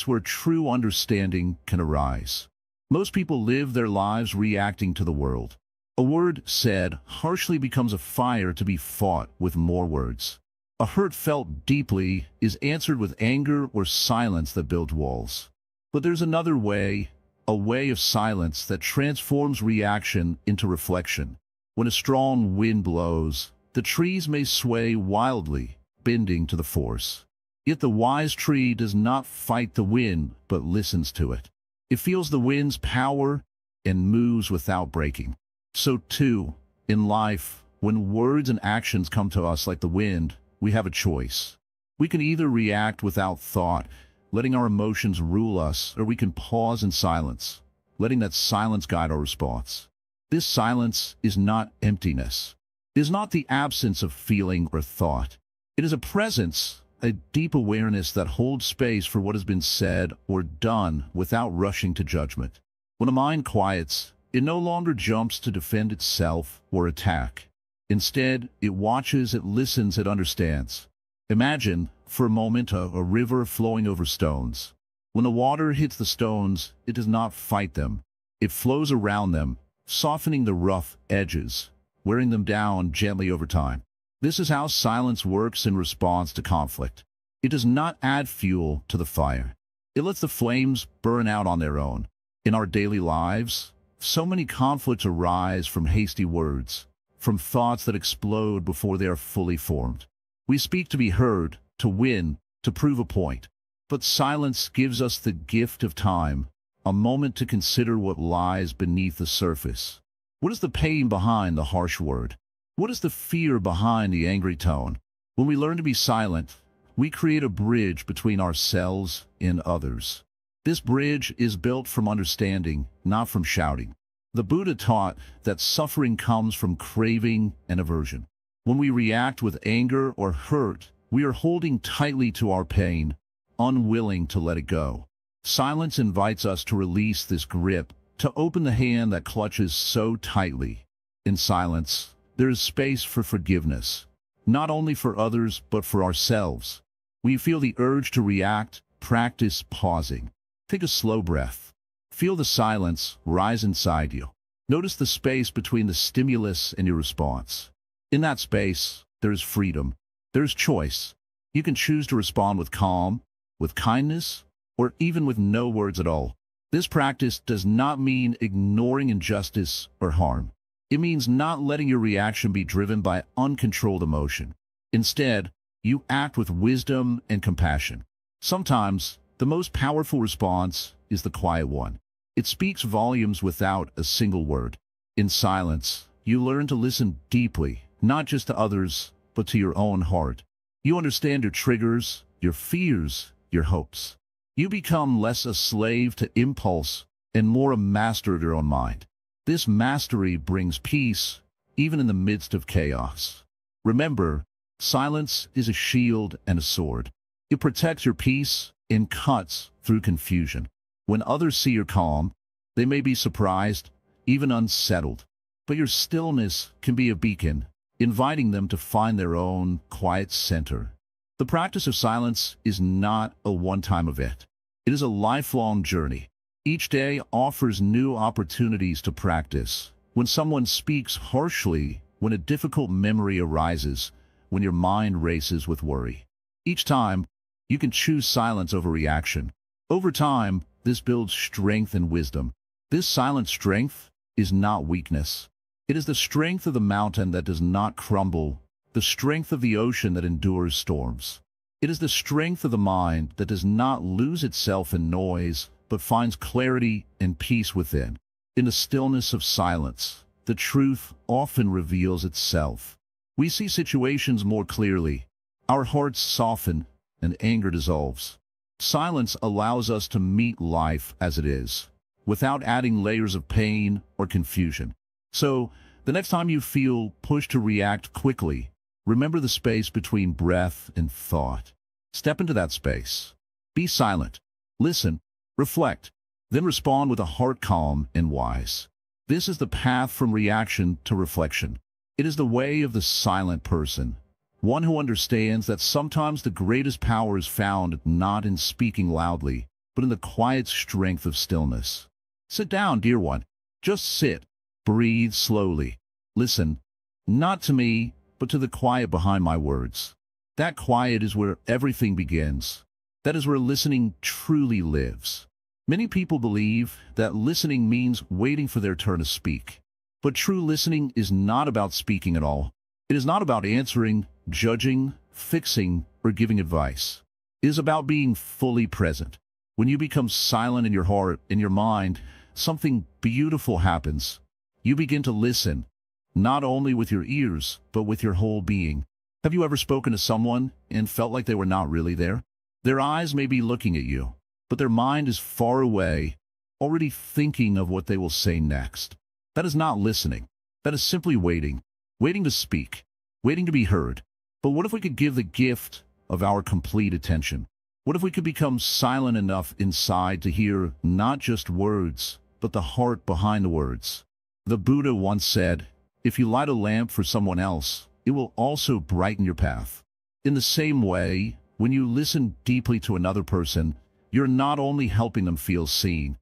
where true understanding can arise. Most people live their lives reacting to the world. A word said harshly becomes a fire to be fought with more words. A hurt felt deeply is answered with anger or silence that builds walls. But there's another way, a way of silence that transforms reaction into reflection. When a strong wind blows, the trees may sway wildly, bending to the force. Yet the wise tree does not fight the wind, but listens to it. It feels the wind's power and moves without breaking. So too, in life, when words and actions come to us like the wind, we have a choice. We can either react without thought, letting our emotions rule us, or we can pause in silence, letting that silence guide our response. This silence is not emptiness. It is not the absence of feeling or thought. It is a presence, a deep awareness that holds space for what has been said or done without rushing to judgment. When a mind quiets, it no longer jumps to defend itself or attack. Instead, it watches, it listens, it understands. Imagine, for a moment, a river flowing over stones. When the water hits the stones, it does not fight them. It flows around them, softening the rough edges, wearing them down gently over time. This is how silence works in response to conflict. It does not add fuel to the fire. It lets the flames burn out on their own. In our daily lives, so many conflicts arise from hasty words, from thoughts that explode before they are fully formed. We speak to be heard, to win, to prove a point. But silence gives us the gift of time, a moment to consider what lies beneath the surface. What is the pain behind the harsh word? What is the fear behind the angry tone? When we learn to be silent, we create a bridge between ourselves and others. This bridge is built from understanding, not from shouting. The Buddha taught that suffering comes from craving and aversion. When we react with anger or hurt, we are holding tightly to our pain, unwilling to let it go. Silence invites us to release this grip, to open the hand that clutches so tightly. In silence, there is space for forgiveness, not only for others but for ourselves. When you feel the urge to react, practice pausing. Take a slow breath. Feel the silence rise inside you. Notice the space between the stimulus and your response. In that space, there is freedom. There is choice. You can choose to respond with calm, with kindness, or even with no words at all. This practice does not mean ignoring injustice or harm. It means not letting your reaction be driven by uncontrolled emotion. Instead, you act with wisdom and compassion. Sometimes, the most powerful response is the quiet one. It speaks volumes without a single word. In silence, you learn to listen deeply, not just to others, but to your own heart. You understand your triggers, your fears, your hopes. You become less a slave to impulse and more a master of your own mind. This mastery brings peace, even in the midst of chaos. Remember, silence is a shield and a sword. It protects your peace and cuts through confusion. When others see your calm, they may be surprised, even unsettled. But your stillness can be a beacon, inviting them to find their own quiet center. The practice of silence is not a one-time event. It is a lifelong journey. Each day offers new opportunities to practice. When someone speaks harshly, when a difficult memory arises, when your mind races with worry. Each time, you can choose silence over reaction. Over time, this builds strength and wisdom. This silent strength is not weakness. It is the strength of the mountain that does not crumble, the strength of the ocean that endures storms. It is the strength of the mind that does not lose itself in noise, but finds clarity and peace within. In the stillness of silence, the truth often reveals itself. We see situations more clearly. Our hearts soften and anger dissolves. Silence allows us to meet life as it is, without adding layers of pain or confusion. So, the next time you feel pushed to react quickly, remember the space between breath and thought. Step into that space. Be silent. Listen. Reflect. Then respond with a heart calm and wise. This is the path from reaction to reflection. It is the way of the silent person, one who understands that sometimes the greatest power is found not in speaking loudly, but in the quiet strength of stillness. Sit down, dear one. Just sit. Breathe slowly. Listen, not to me, but to the quiet behind my words. That quiet is where everything begins. That is where listening truly lives. Many people believe that listening means waiting for their turn to speak. But true listening is not about speaking at all. It is not about answering, judging, fixing, or giving advice. It is about being fully present. When you become silent in your heart, in your mind, something beautiful happens. You begin to listen, not only with your ears, but with your whole being. Have you ever spoken to someone and felt like they were not really there? Their eyes may be looking at you, but their mind is far away, already thinking of what they will say next. That is not listening. That is simply waiting. Waiting to speak. Waiting to be heard. But what if we could give the gift of our complete attention? What if we could become silent enough inside to hear not just words, but the heart behind the words? The Buddha once said, "If you light a lamp for someone else, it will also brighten your path." In the same way, when you listen deeply to another person, you're not only helping them feel seen,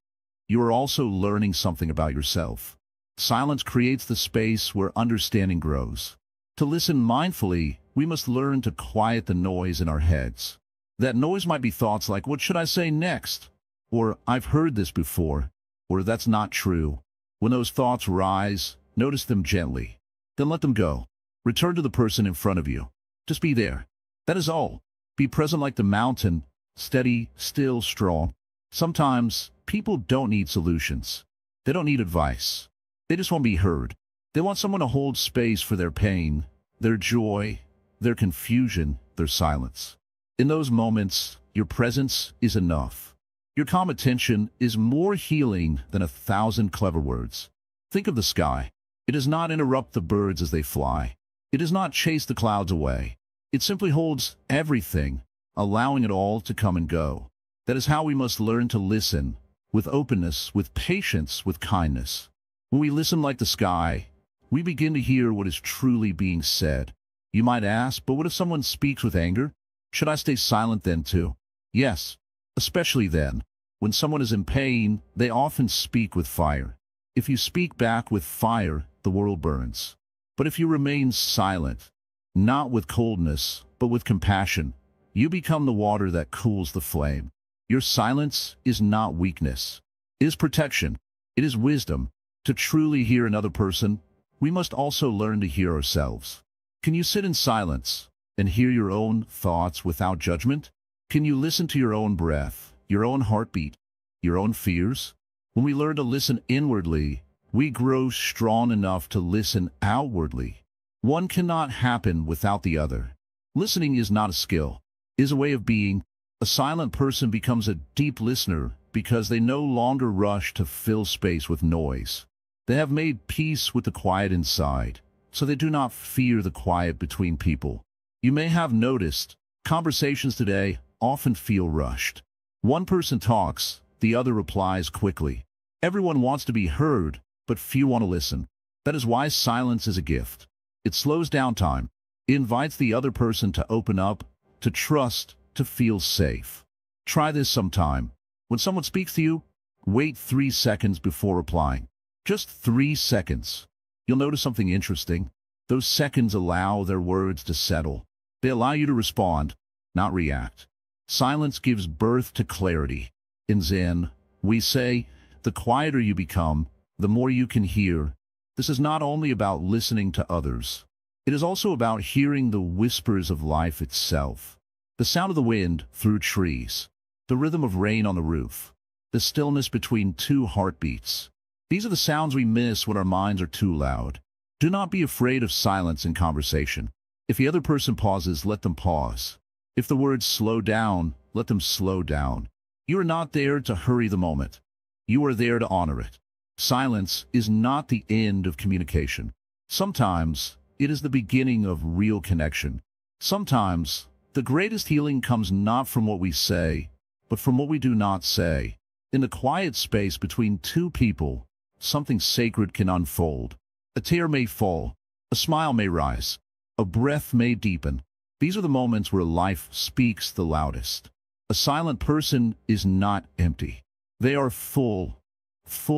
you are also learning something about yourself. Silence creates the space where understanding grows. To listen mindfully, we must learn to quiet the noise in our heads. That noise might be thoughts like, "What should I say next?" Or, "I've heard this before," or, "That's not true." When those thoughts rise, notice them gently. Then let them go. Return to the person in front of you. Just be there. That is all. Be present like the mountain, steady, still, strong. Sometimes, people don't need solutions. They don't need advice. They just want to be heard. They want someone to hold space for their pain, their joy, their confusion, their silence. In those moments, your presence is enough. Your calm attention is more healing than 1,000 clever words. Think of the sky. It does not interrupt the birds as they fly. It does not chase the clouds away. It simply holds everything, allowing it all to come and go. That is how we must learn to listen, with openness, with patience, with kindness. When we listen like the sky, we begin to hear what is truly being said. You might ask, but what if someone speaks with anger? Should I stay silent then too? Yes, especially then. When someone is in pain, they often speak with fire. If you speak back with fire, the world burns. But if you remain silent, not with coldness, but with compassion, you become the water that cools the flame. Your silence is not weakness. It is protection. It is wisdom. To truly hear another person, we must also learn to hear ourselves. Can you sit in silence and hear your own thoughts without judgment? Can you listen to your own breath, your own heartbeat, your own fears? When we learn to listen inwardly, we grow strong enough to listen outwardly. One cannot happen without the other. Listening is not a skill. It is a way of being. A silent person becomes a deep listener because they no longer rush to fill space with noise. They have made peace with the quiet inside, so they do not fear the quiet between people. You may have noticed, conversations today often feel rushed. One person talks, the other replies quickly. Everyone wants to be heard, but few want to listen. That is why silence is a gift. It slows down time. It invites the other person to open up, to trust, to feel safe. Try this sometime. When someone speaks to you, wait 3 seconds before replying. Just 3 seconds. You'll notice something interesting. Those seconds allow their words to settle. They allow you to respond, not react. Silence gives birth to clarity. In Zen, we say, the quieter you become, the more you can hear. This is not only about listening to others. It is also about hearing the whispers of life itself. The sound of the wind through trees, the rhythm of rain on the roof, the stillness between two heartbeats. These are the sounds we miss when our minds are too loud. Do not be afraid of silence in conversation. If the other person pauses, let them pause. If the words slow down, let them slow down. You are not there to hurry the moment. You are there to honor it. Silence is not the end of communication. Sometimes it is the beginning of real connection. Sometimes the greatest healing comes not from what we say, but from what we do not say. In the quiet space between two people, something sacred can unfold. A tear may fall, a smile may rise, a breath may deepen. These are the moments where life speaks the loudest. A silent person is not empty. They are full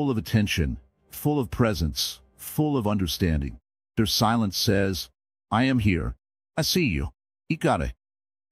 of attention, full of presence, full of understanding. Their silence says, I am here. I see you. Ikare.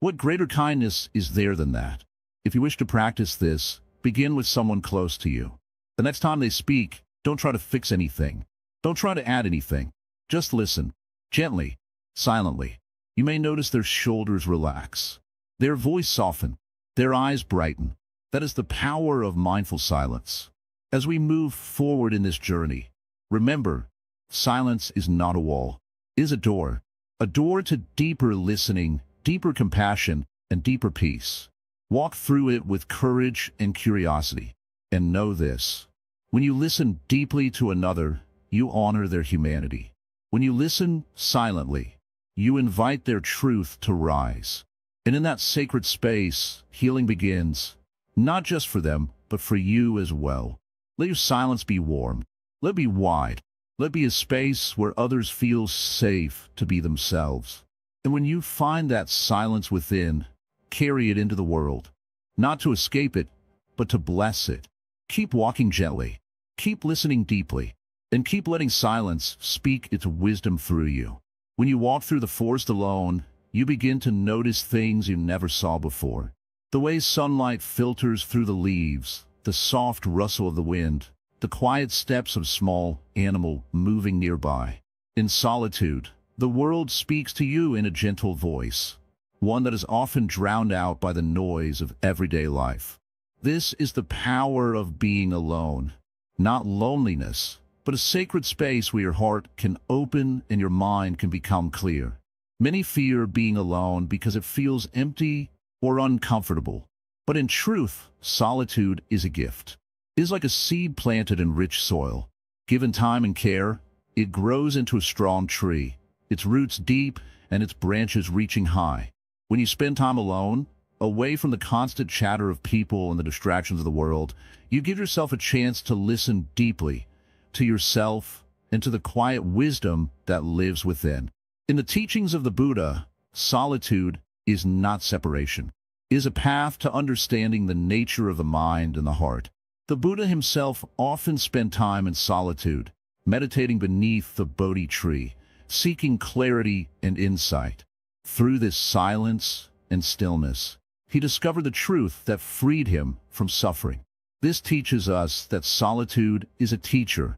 What greater kindness is there than that? If you wish to practice this, begin with someone close to you. The next time they speak, don't try to fix anything. Don't try to add anything. Just listen, gently, silently. You may notice their shoulders relax, their voice soften, their eyes brighten. That is the power of mindful silence. As we move forward in this journey, remember, silence is not a wall. It is a door. a door to deeper listening, deeper compassion, and deeper peace. Walk through it with courage and curiosity. And know this: when you listen deeply to another, you honor their humanity. When you listen silently, you invite their truth to rise. And in that sacred space, healing begins, not just for them, but for you as well. Let your silence be warm. Let it be wide. Let it be a space where others feel safe to be themselves. And when you find that silence within, carry it into the world, not to escape it, but to bless it. Keep walking gently. Keep listening deeply. And keep letting silence speak its wisdom through you. When you walk through the forest alone, you begin to notice things you never saw before. The way sunlight filters through the leaves, the soft rustle of the wind, the quiet steps of a small animal moving nearby. In solitude, the world speaks to you in a gentle voice, one that is often drowned out by the noise of everyday life. This is the power of being alone, not loneliness, but a sacred space where your heart can open and your mind can become clear. Many fear being alone because it feels empty or uncomfortable. But in truth, solitude is a gift. It is like a seed planted in rich soil. Given time and care, it grows into a strong tree, its roots deep and its branches reaching high. When you spend time alone, away from the constant chatter of people and the distractions of the world, you give yourself a chance to listen deeply to yourself and to the quiet wisdom that lives within. In the teachings of the Buddha, solitude is not separation. It is a path to understanding the nature of the mind and the heart. The Buddha himself often spent time in solitude, meditating beneath the Bodhi tree, seeking clarity and insight. Through this silence and stillness, he discovered the truth that freed him from suffering. This teaches us that solitude is a teacher,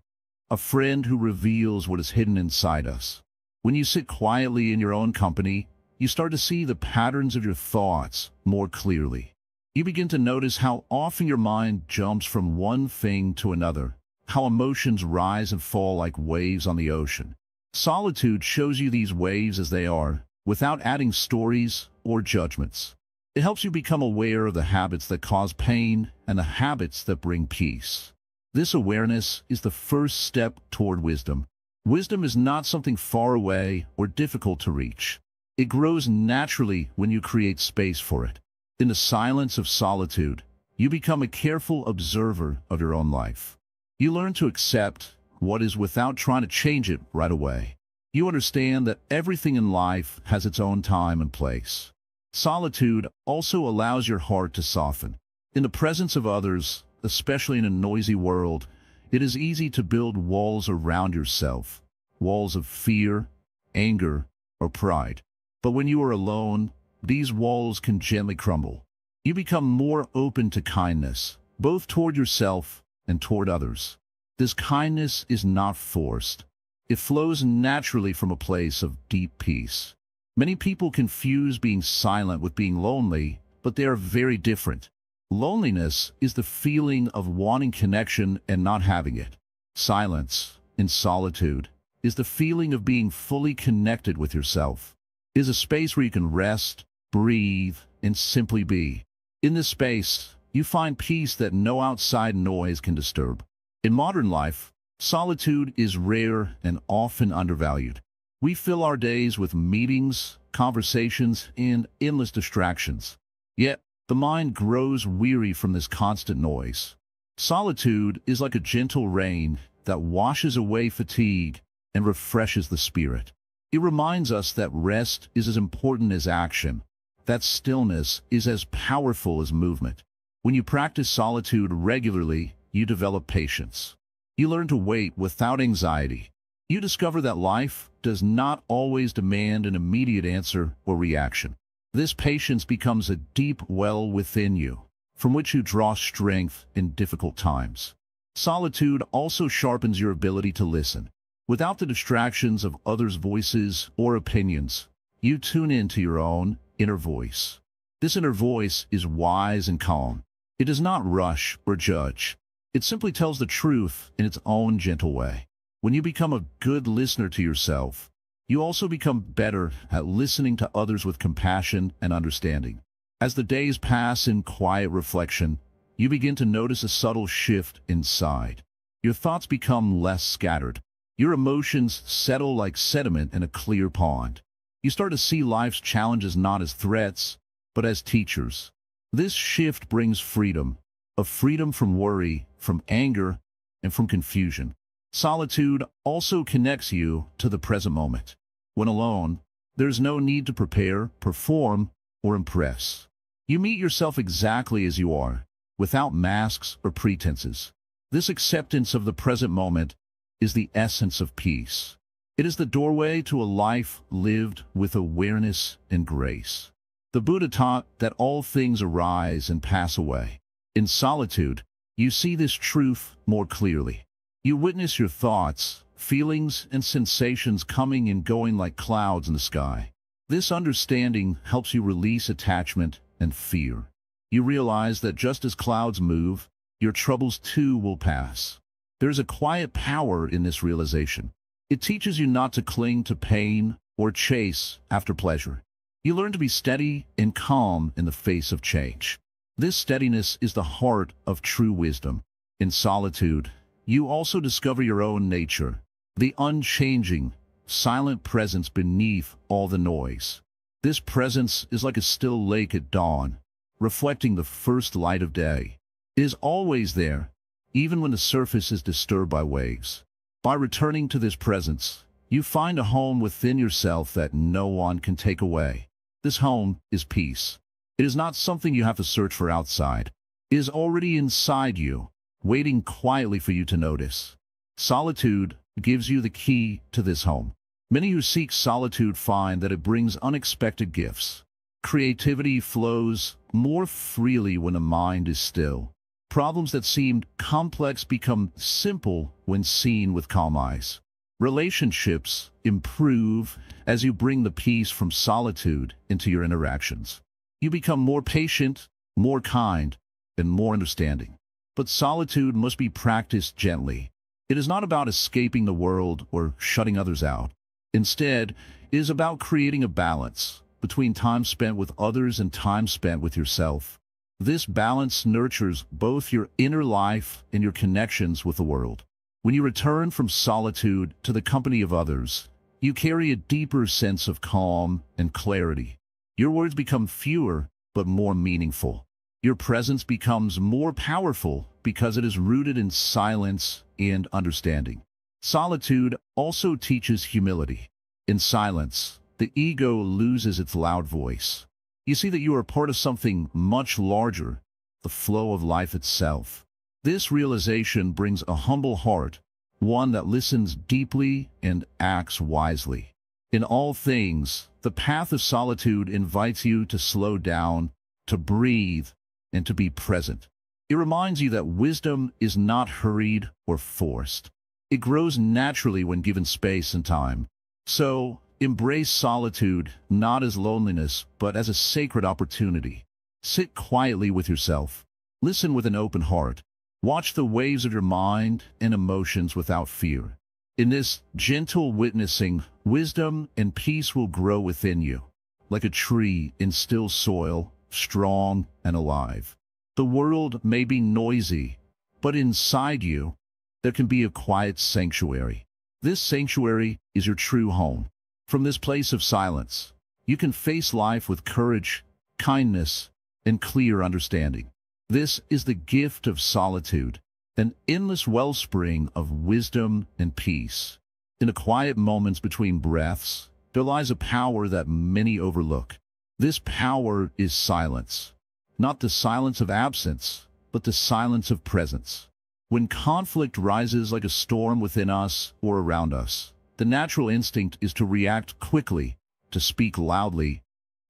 a friend who reveals what is hidden inside us. When you sit quietly in your own company, you start to see the patterns of your thoughts more clearly. You begin to notice how often your mind jumps from one thing to another, how emotions rise and fall like waves on the ocean. Solitude shows you these waves as they are, without adding stories or judgments. It helps you become aware of the habits that cause pain and the habits that bring peace. This awareness is the first step toward wisdom. Wisdom is not something far away or difficult to reach. It grows naturally when you create space for it. In the silence of solitude, you become a careful observer of your own life. You learn to accept what is without trying to change it right away. You understand that everything in life has its own time and place. Solitude also allows your heart to soften. In the presence of others, especially in a noisy world, it is easy to build walls around yourself, walls of fear, anger, or pride. But when you are alone, these walls can gently crumble. You become more open to kindness, both toward yourself and toward others. This kindness is not forced. It flows naturally from a place of deep peace. Many people confuse being silent with being lonely, but they are very different. Loneliness is the feeling of wanting connection and not having it. Silence, in solitude, is the feeling of being fully connected with yourself. It is a space where you can rest, breathe, and simply be. In this space, you find peace that no outside noise can disturb. In modern life, solitude is rare and often undervalued. We fill our days with meetings, conversations, and endless distractions. Yet, the mind grows weary from this constant noise. Solitude is like a gentle rain that washes away fatigue and refreshes the spirit. It reminds us that rest is as important as action, that stillness is as powerful as movement. When you practice solitude regularly, you develop patience. You learn to wait without anxiety. You discover that life does not always demand an immediate answer or reaction. This patience becomes a deep well within you, from which you draw strength in difficult times. Solitude also sharpens your ability to listen. Without the distractions of others' voices or opinions, you tune into your own inner voice. This inner voice is wise and calm. It does not rush or judge. It simply tells the truth in its own gentle way. When you become a good listener to yourself, You also become better at listening to others with compassion and understanding. As the days pass in quiet reflection, you begin to notice a subtle shift inside. Your thoughts become less scattered. Your emotions settle like sediment in a clear pond. You start to see life's challenges not as threats, but as teachers. This shift brings freedom, a freedom from worry, from anger, and from confusion. Solitude also connects you to the present moment. When alone, there's no need to prepare, perform, or impress. You meet yourself exactly as you are, without masks or pretenses. This acceptance of the present moment is the essence of peace. It is the doorway to a life lived with awareness and grace. The Buddha taught that all things arise and pass away. In solitude, you see this truth more clearly. You witness your thoughts, feelings, and sensations coming and going like clouds in the sky. This understanding helps you release attachment and fear. You realize that just as clouds move, your troubles too will pass. There's a quiet power in this realization. It teaches you not to cling to pain or chase after pleasure. You learn to be steady and calm in the face of change. This steadiness is the heart of true wisdom. In solitude, you also discover your own nature, the unchanging, silent presence beneath all the noise. This presence is like a still lake at dawn, reflecting the first light of day. It is always there, even when the surface is disturbed by waves. By returning to this presence, you find a home within yourself that no one can take away. This home is peace. It is not something you have to search for outside. It is already inside you, waiting quietly for you to notice. Solitude gives you the key to this home. Many who seek solitude find that it brings unexpected gifts. Creativity flows more freely when the mind is still. Problems that seemed complex become simple when seen with calm eyes. Relationships improve as you bring the peace from solitude into your interactions. You become more patient, more kind, and more understanding. But solitude must be practiced gently. It is not about escaping the world or shutting others out. Instead, it is about creating a balance between time spent with others and time spent with yourself. This balance nurtures both your inner life and your connections with the world. When you return from solitude to the company of others, you carry a deeper sense of calm and clarity. Your words become fewer but more meaningful. Your presence becomes more powerful because it is rooted in silence and understanding. Solitude also teaches humility. In silence, the ego loses its loud voice. You see that you are part of something much larger, the flow of life itself. This realization brings a humble heart, one that listens deeply and acts wisely. In all things, the path of solitude invites you to slow down, to breathe, and to be present. It reminds you that wisdom is not hurried or forced. It grows naturally when given space and time. So, embrace solitude not as loneliness, but as a sacred opportunity. Sit quietly with yourself. Listen with an open heart. Watch the waves of your mind and emotions without fear. In this gentle witnessing, wisdom and peace will grow within you, like a tree in still soil, strong and alive. The world may be noisy, but inside you, there can be a quiet sanctuary. This sanctuary is your true home. From this place of silence, you can face life with courage, kindness, and clear understanding. This is the gift of solitude, an endless wellspring of wisdom and peace. In the quiet moments between breaths, there lies a power that many overlook. This power is silence. Not the silence of absence, but the silence of presence. When conflict rises like a storm within us or around us, the natural instinct is to react quickly, to speak loudly,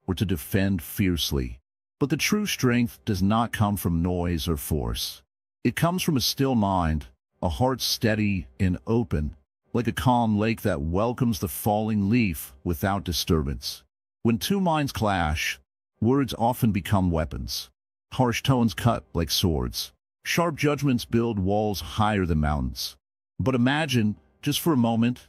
or to defend fiercely. But the true strength does not come from noise or force. It comes from a still mind, a heart steady and open, like a calm lake that welcomes the falling leaf without disturbance. When two minds clash, words often become weapons. Harsh tones cut like swords. Sharp judgments build walls higher than mountains. But imagine, just for a moment,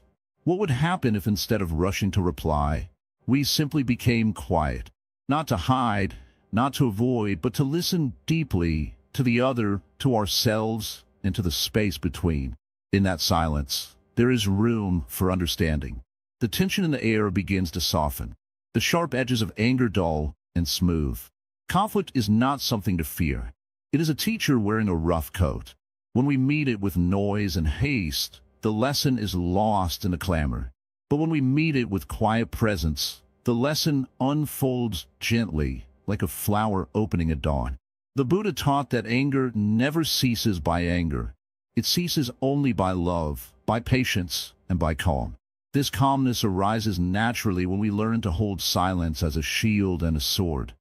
What would happen if instead of rushing to reply, we simply became quiet? Not to hide, not to avoid, but to listen deeply to the other, to ourselves, and to the space between. In that silence, there is room for understanding. The tension in the air begins to soften. The sharp edges of anger dull and smooth. Conflict is not something to fear. It is a teacher wearing a rough coat. When we meet it with noise and haste, the lesson is lost in the clamor. But when we meet it with quiet presence, the lesson unfolds gently, like a flower opening at dawn. The Buddha taught that anger never ceases by anger. It ceases only by love, by patience, and by calm. This calmness arises naturally when we learn to hold silence as a shield and a sword.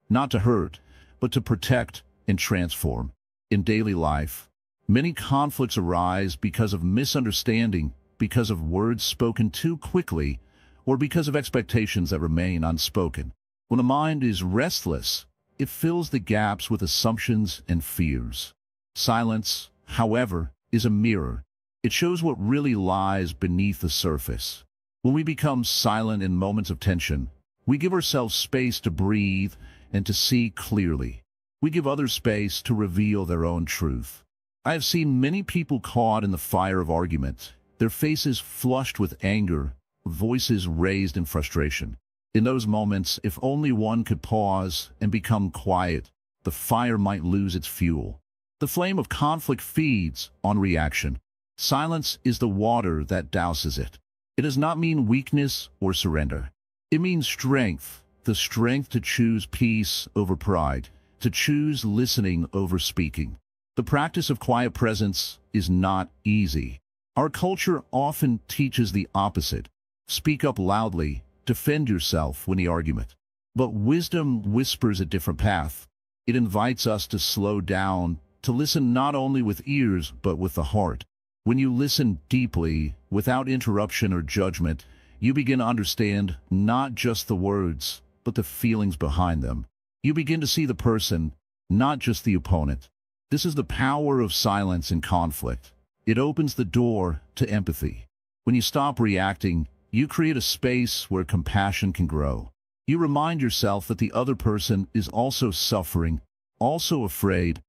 Not to hurt, but to protect and transform. In daily life, many conflicts arise because of misunderstanding, because of words spoken too quickly, or because of expectations that remain unspoken. When the mind is restless, it fills the gaps with assumptions and fears. Silence, however, is a mirror. It shows what really lies beneath the surface. When we become silent in moments of tension, we give ourselves space to breathe and to see clearly. We give others space to reveal their own truth. I have seen many people caught in the fire of argument, their faces flushed with anger, voices raised in frustration. In those moments, if only one could pause and become quiet, the fire might lose its fuel. The flame of conflict feeds on reaction. Silence is the water that douses it. It does not mean weakness or surrender. It means strength, the strength to choose peace over pride, to choose listening over speaking. The practice of quiet presence is not easy. Our culture often teaches the opposite. Speak up loudly, defend yourself when the argument. But wisdom whispers a different path. It invites us to slow down, to listen not only with ears but with the heart. When you listen deeply, without interruption or judgment, you begin to understand not just the words, but the feelings behind them. You begin to see the person, not just the opponent. This is the power of silence in conflict. It opens the door to empathy. When you stop reacting, you create a space where compassion can grow. You remind yourself that the other person is also suffering, also afraid,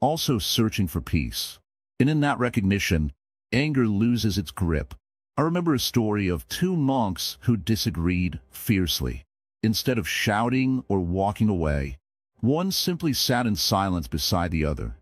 also searching for peace. And in that recognition, anger loses its grip. I remember a story of two monks who disagreed fiercely. Instead of shouting or walking away, one simply sat in silence beside the other.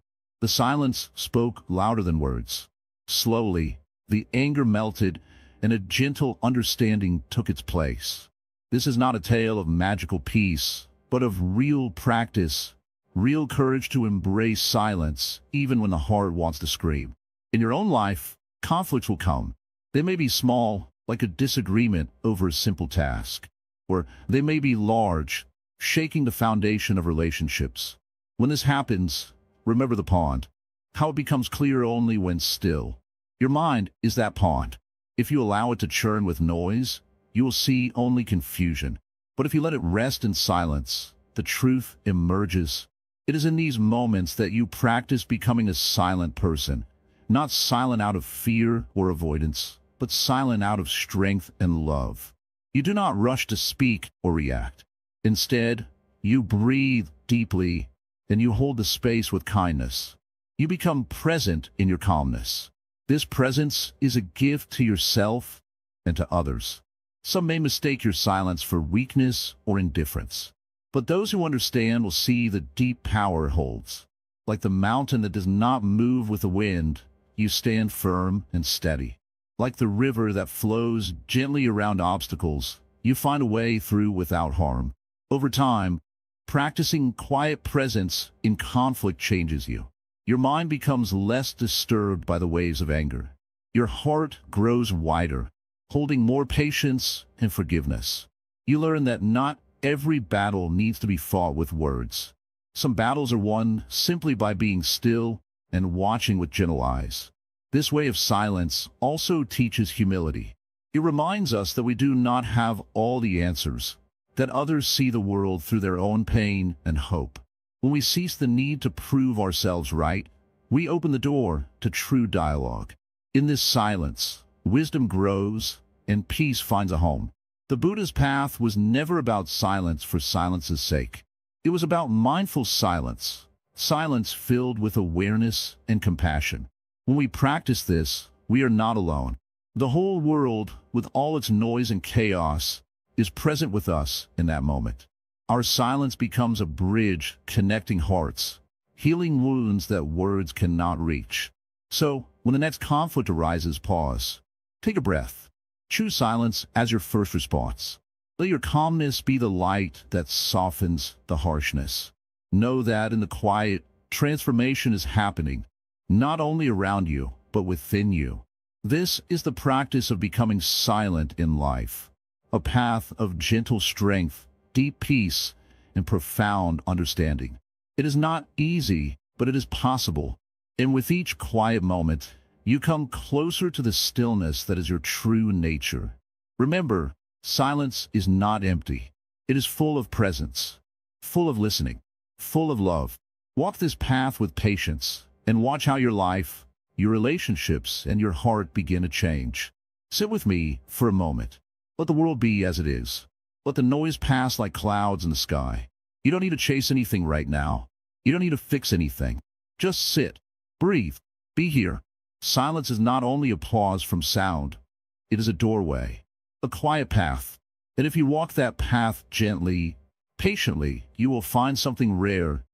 The silence spoke louder than words. Slowly, the anger melted, and a gentle understanding took its place. This is not a tale of magical peace, but of real practice, real courage to embrace silence, even when the heart wants to scream. In your own life, conflicts will come. They may be small, like a disagreement over a simple task, or they may be large, shaking the foundation of relationships. When this happens, remember the pond, how it becomes clear only when still. Your mind is that pond. If you allow it to churn with noise, you will see only confusion. But if you let it rest in silence, the truth emerges. It is in these moments that you practice becoming a silent person, not silent out of fear or avoidance, but silent out of strength and love. You do not rush to speak or react. Instead, you breathe deeply, and you hold the space with kindness. You become present in your calmness. This presence is a gift to yourself and to others. Some may mistake your silence for weakness or indifference, but those who understand will see the deep power it holds. Like the mountain that does not move with the wind, you stand firm and steady. Like the river that flows gently around obstacles, you find a way through without harm. Over time, practicing quiet presence in conflict changes you. Your mind becomes less disturbed by the waves of anger. Your heart grows wider, holding more patience and forgiveness. You learn that not every battle needs to be fought with words. Some battles are won simply by being still and watching with gentle eyes. This way of silence also teaches humility. It reminds us that we do not have all the answers, that others see the world through their own pain and hope. When we cease the need to prove ourselves right, we open the door to true dialogue. In this silence, wisdom grows, and peace finds a home. The Buddha's path was never about silence for silence's sake. It was about mindful silence, silence filled with awareness and compassion. When we practice this, we are not alone. The whole world, with all its noise and chaos, is present with us in that moment. Our silence becomes a bridge connecting hearts, healing wounds that words cannot reach. So, when the next conflict arises, pause. Take a breath. Choose silence as your first response. Let your calmness be the light that softens the harshness. Know that in the quiet, transformation is happening, not only around you, but within you. This is the practice of becoming silent in life, a path of gentle strength, deep peace, and profound understanding. It is not easy, but it is possible. And with each quiet moment, you come closer to the stillness that is your true nature. Remember, silence is not empty. It is full of presence, full of listening, full of love. Walk this path with patience and watch how your life, your relationships, and your heart begin to change. Sit with me for a moment. Let the world be as it is. Let the noise pass like clouds in the sky. You don't need to chase anything right now. You don't need to fix anything. Just sit, breathe, be here. Silence is not only a pause from sound, it is a doorway, a quiet path. And if you walk that path gently, patiently, you will find something rare,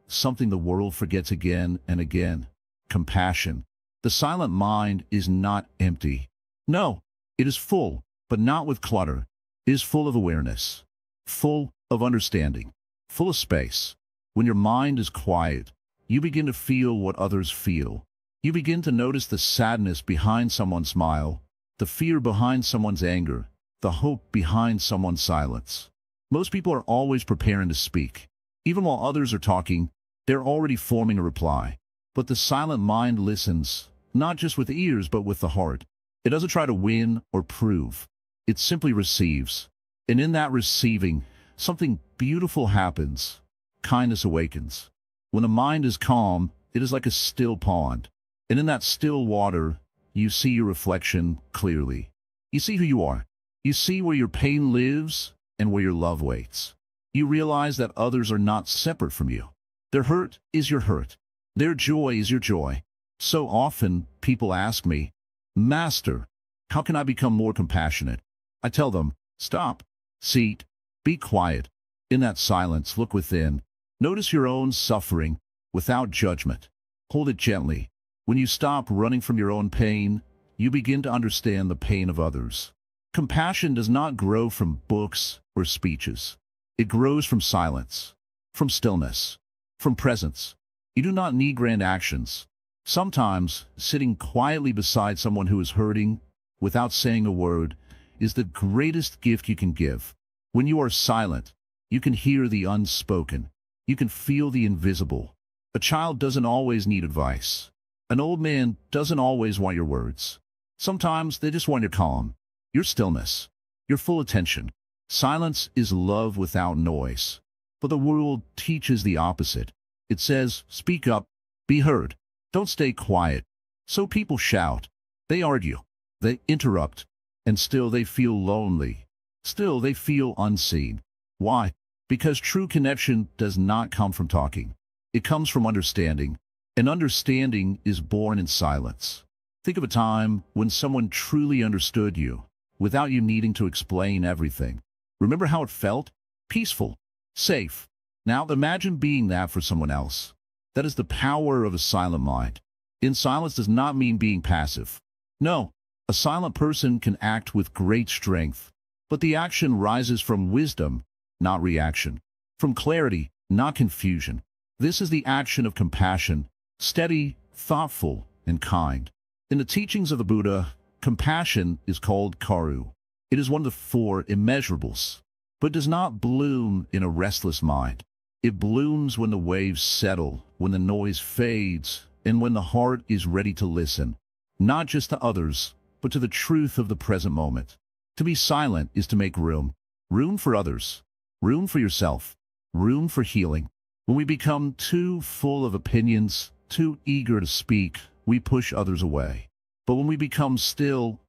something the world forgets again and again: compassion. The silent mind is not empty. No, it is full, but not with clutter. It is full of awareness, full of understanding, full of space. When your mind is quiet, you begin to feel what others feel. You begin to notice the sadness behind someone's smile, the fear behind someone's anger, the hope behind someone's silence. Most people are always preparing to speak. Even while others are talking, they're already forming a reply. But the silent mind listens, not just with ears, but with the heart. It doesn't try to win or prove. It simply receives. And in that receiving, something beautiful happens. Kindness awakens. When the mind is calm, it is like a still pond. And in that still water, you see your reflection clearly. You see who you are. You see where your pain lives and where your love waits. You realize that others are not separate from you. Their hurt is your hurt. Their joy is your joy. So often, people ask me, "Master, how can I become more compassionate?" I tell them, stop, sit, be quiet. In that silence, look within. Notice your own suffering without judgment. Hold it gently. When you stop running from your own pain, you begin to understand the pain of others. Compassion does not grow from books or speeches. It grows from silence, from stillness, from presence. You do not need grand actions. Sometimes, sitting quietly beside someone who is hurting, without saying a word, is the greatest gift you can give. When you are silent, you can hear the unspoken. You can feel the invisible. A child doesn't always need advice. An old man doesn't always want your words. Sometimes they just want your calm, your stillness, your full attention. Silence is love without noise. But the world teaches the opposite. It says, speak up, be heard. Don't stay quiet. So people shout. They argue. They interrupt. And still they feel lonely. Still they feel unseen. Why? Because true connection does not come from talking. It comes from understanding. And understanding is born in silence. Think of a time when someone truly understood you, without you needing to explain everything. Remember how it felt? Peaceful, safe. Now imagine being that for someone else. That is the power of a silent mind. In silence does not mean being passive. No, a silent person can act with great strength, but the action rises from wisdom, not reaction. From clarity, not confusion. This is the action of compassion, steady, thoughtful, and kind. In the teachings of the Buddha, compassion is called karu. It is one of the four immeasurables, but does not bloom in a restless mind. It blooms when the waves settle, when the noise fades, and when the heart is ready to listen, not just to others, but to the truth of the present moment. To be silent is to make room. Room for others. Room for yourself. Room for healing. When we become too full of opinions, too eager to speak, we push others away. But when we become still,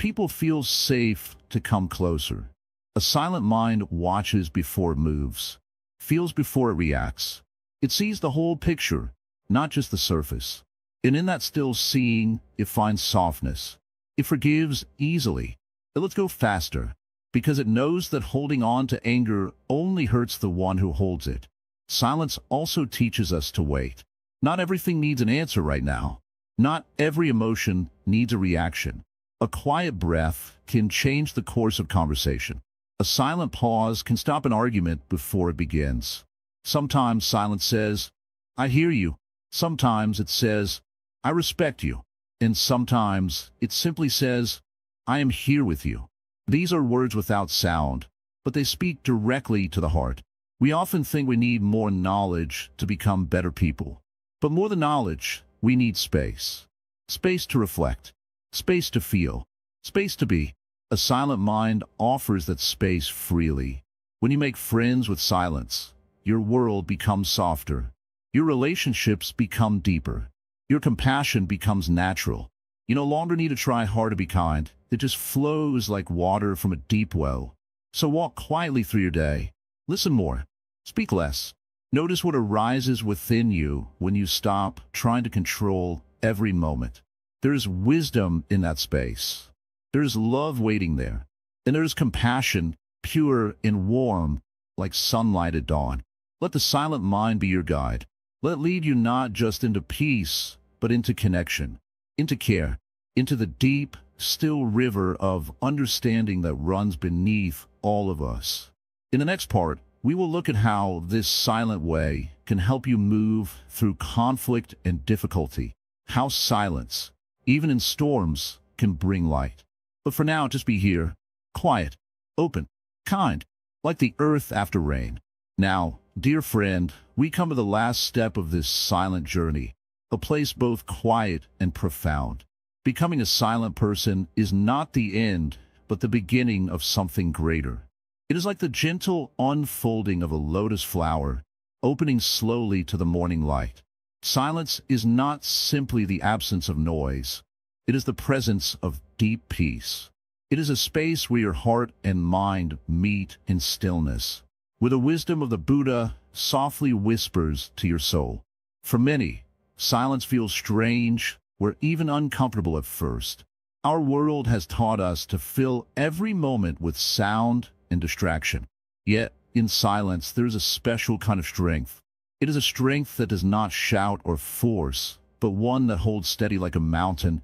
people feel safe to come closer. A silent mind watches before it moves, feels before it reacts. It sees the whole picture, not just the surface. And in that still seeing, it finds softness. It forgives easily. It lets go faster, because it knows that holding on to anger only hurts the one who holds it. Silence also teaches us to wait. Not everything needs an answer right now. Not every emotion needs a reaction. A quiet breath can change the course of conversation. A silent pause can stop an argument before it begins. Sometimes silence says, "I hear you." Sometimes it says, "I respect you." And sometimes it simply says, "I am here with you." These are words without sound, but they speak directly to the heart. We often think we need more knowledge to become better people. But more than knowledge, we need space. Space to reflect. Space to feel. Space to be. A silent mind offers that space freely. When you make friends with silence, your world becomes softer. Your relationships become deeper. Your compassion becomes natural. You no longer need to try hard to be kind. It just flows like water from a deep well. So walk quietly through your day. Listen more. Speak less. Notice what arises within you when you stop trying to control every moment. There is wisdom in that space. There is love waiting there. And there is compassion, pure and warm, like sunlight at dawn. Let the silent mind be your guide. Let it lead you not just into peace, but into connection, into care, into the deep, still river of understanding that runs beneath all of us. In the next part, we will look at how this silent way can help you move through conflict and difficulty, how silence, even in storms, can bring light. But for now, just be here, quiet, open, kind, like the earth after rain. Now, dear friend, we come to the last step of this silent journey, a place both quiet and profound. Becoming a silent person is not the end, but the beginning of something greater. It is like the gentle unfolding of a lotus flower, opening slowly to the morning light. Silence is not simply the absence of noise. It is the presence of deep peace. It is a space where your heart and mind meet in stillness, where the wisdom of the Buddha softly whispers to your soul. For many, silence feels strange, or even uncomfortable at first. Our world has taught us to fill every moment with sound and distraction. Yet, in silence, there is a special kind of strength. It is a strength that does not shout or force, but one that holds steady like a mountain,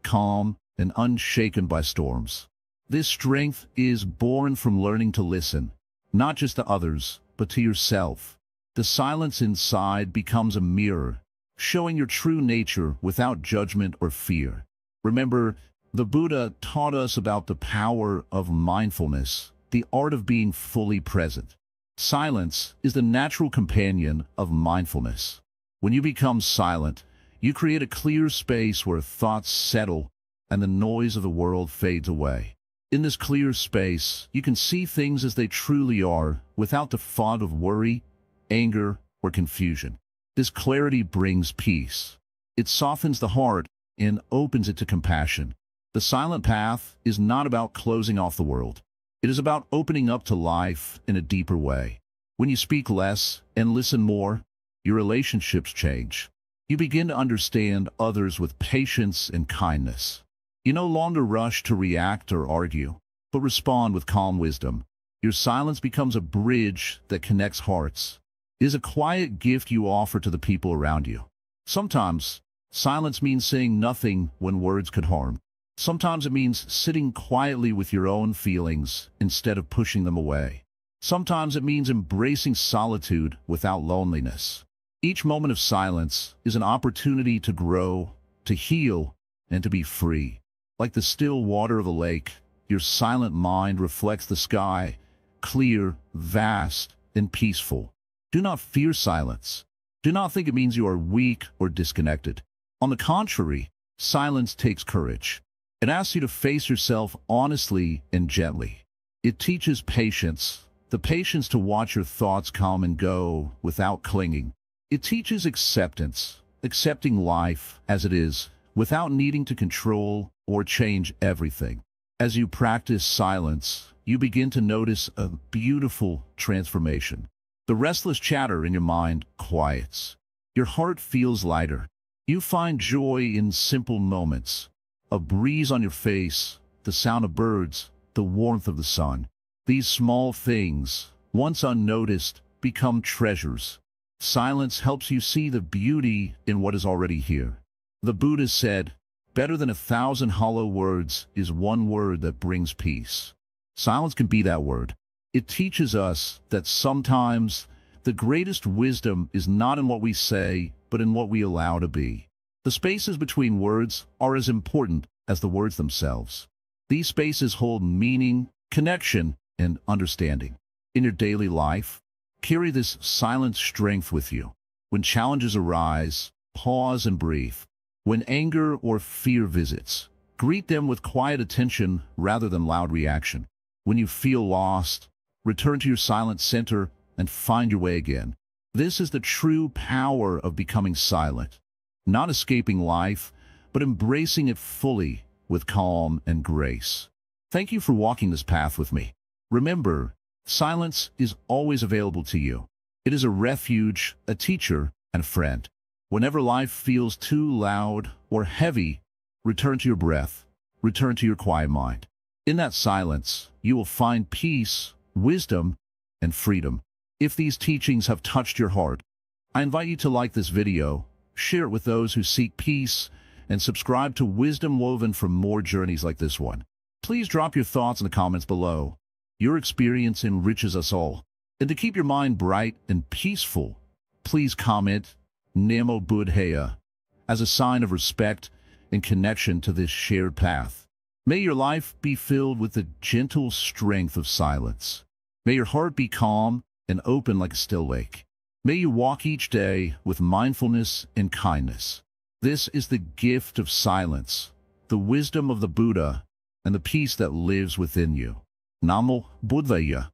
calm and unshaken by storms. This strength is born from learning to listen, not just to others, but to yourself. The silence inside becomes a mirror, showing your true nature without judgment or fear. Remember, the Buddha taught us about the power of mindfulness, the art of being fully present. Silence is the natural companion of mindfulness. When you become silent, you create a clear space where thoughts settle and the noise of the world fades away. In this clear space, you can see things as they truly are, without the fog of worry, anger, or confusion. This clarity brings peace. It softens the heart and opens it to compassion. The silent path is not about closing off the world. It is about opening up to life in a deeper way. When you speak less and listen more, your relationships change. You begin to understand others with patience and kindness. You no longer rush to react or argue, but respond with calm wisdom. Your silence becomes a bridge that connects hearts. It is a quiet gift you offer to the people around you. Sometimes, silence means saying nothing when words could harm. Sometimes it means sitting quietly with your own feelings instead of pushing them away. Sometimes it means embracing solitude without loneliness. Each moment of silence is an opportunity to grow, to heal, and to be free. Like the still water of a lake, your silent mind reflects the sky, clear, vast, and peaceful. Do not fear silence. Do not think it means you are weak or disconnected. On the contrary, silence takes courage. It asks you to face yourself honestly and gently. It teaches patience, the patience to watch your thoughts come and go without clinging. It teaches acceptance, accepting life as it is, without needing to control or change everything. As you practice silence, you begin to notice a beautiful transformation. The restless chatter in your mind quiets. Your heart feels lighter. You find joy in simple moments. A breeze on your face, the sound of birds, the warmth of the sun. These small things, once unnoticed, become treasures. Silence helps you see the beauty in what is already here. The Buddha said, "Better than 1,000 hollow words is one word that brings peace." Silence can be that word. It teaches us that sometimes the greatest wisdom is not in what we say, but in what we allow to be. The spaces between words are as important as the words themselves. These spaces hold meaning, connection, and understanding. In your daily life, carry this silent strength with you. When challenges arise, pause and breathe. When anger or fear visits, greet them with quiet attention rather than loud reaction. When you feel lost, return to your silent center and find your way again. This is the true power of becoming silent. Not escaping life, but embracing it fully with calm and grace. Thank you for walking this path with me. Remember, silence is always available to you. It is a refuge, a teacher, and a friend. Whenever life feels too loud or heavy, return to your breath, return to your quiet mind. In that silence, you will find peace, wisdom, and freedom. If these teachings have touched your heart, I invite you to like this video, share it with those who seek peace, and subscribe to Wisdom Woven for more journeys like this one. Please drop your thoughts in the comments below. Your experience enriches us all. And to keep your mind bright and peaceful, please comment Namo Buddhaya as a sign of respect and connection to this shared path. May your life be filled with the gentle strength of silence. May your heart be calm and open like a still lake. May you walk each day with mindfulness and kindness. This is the gift of silence, the wisdom of the Buddha, and the peace that lives within you. Namo Buddhaya.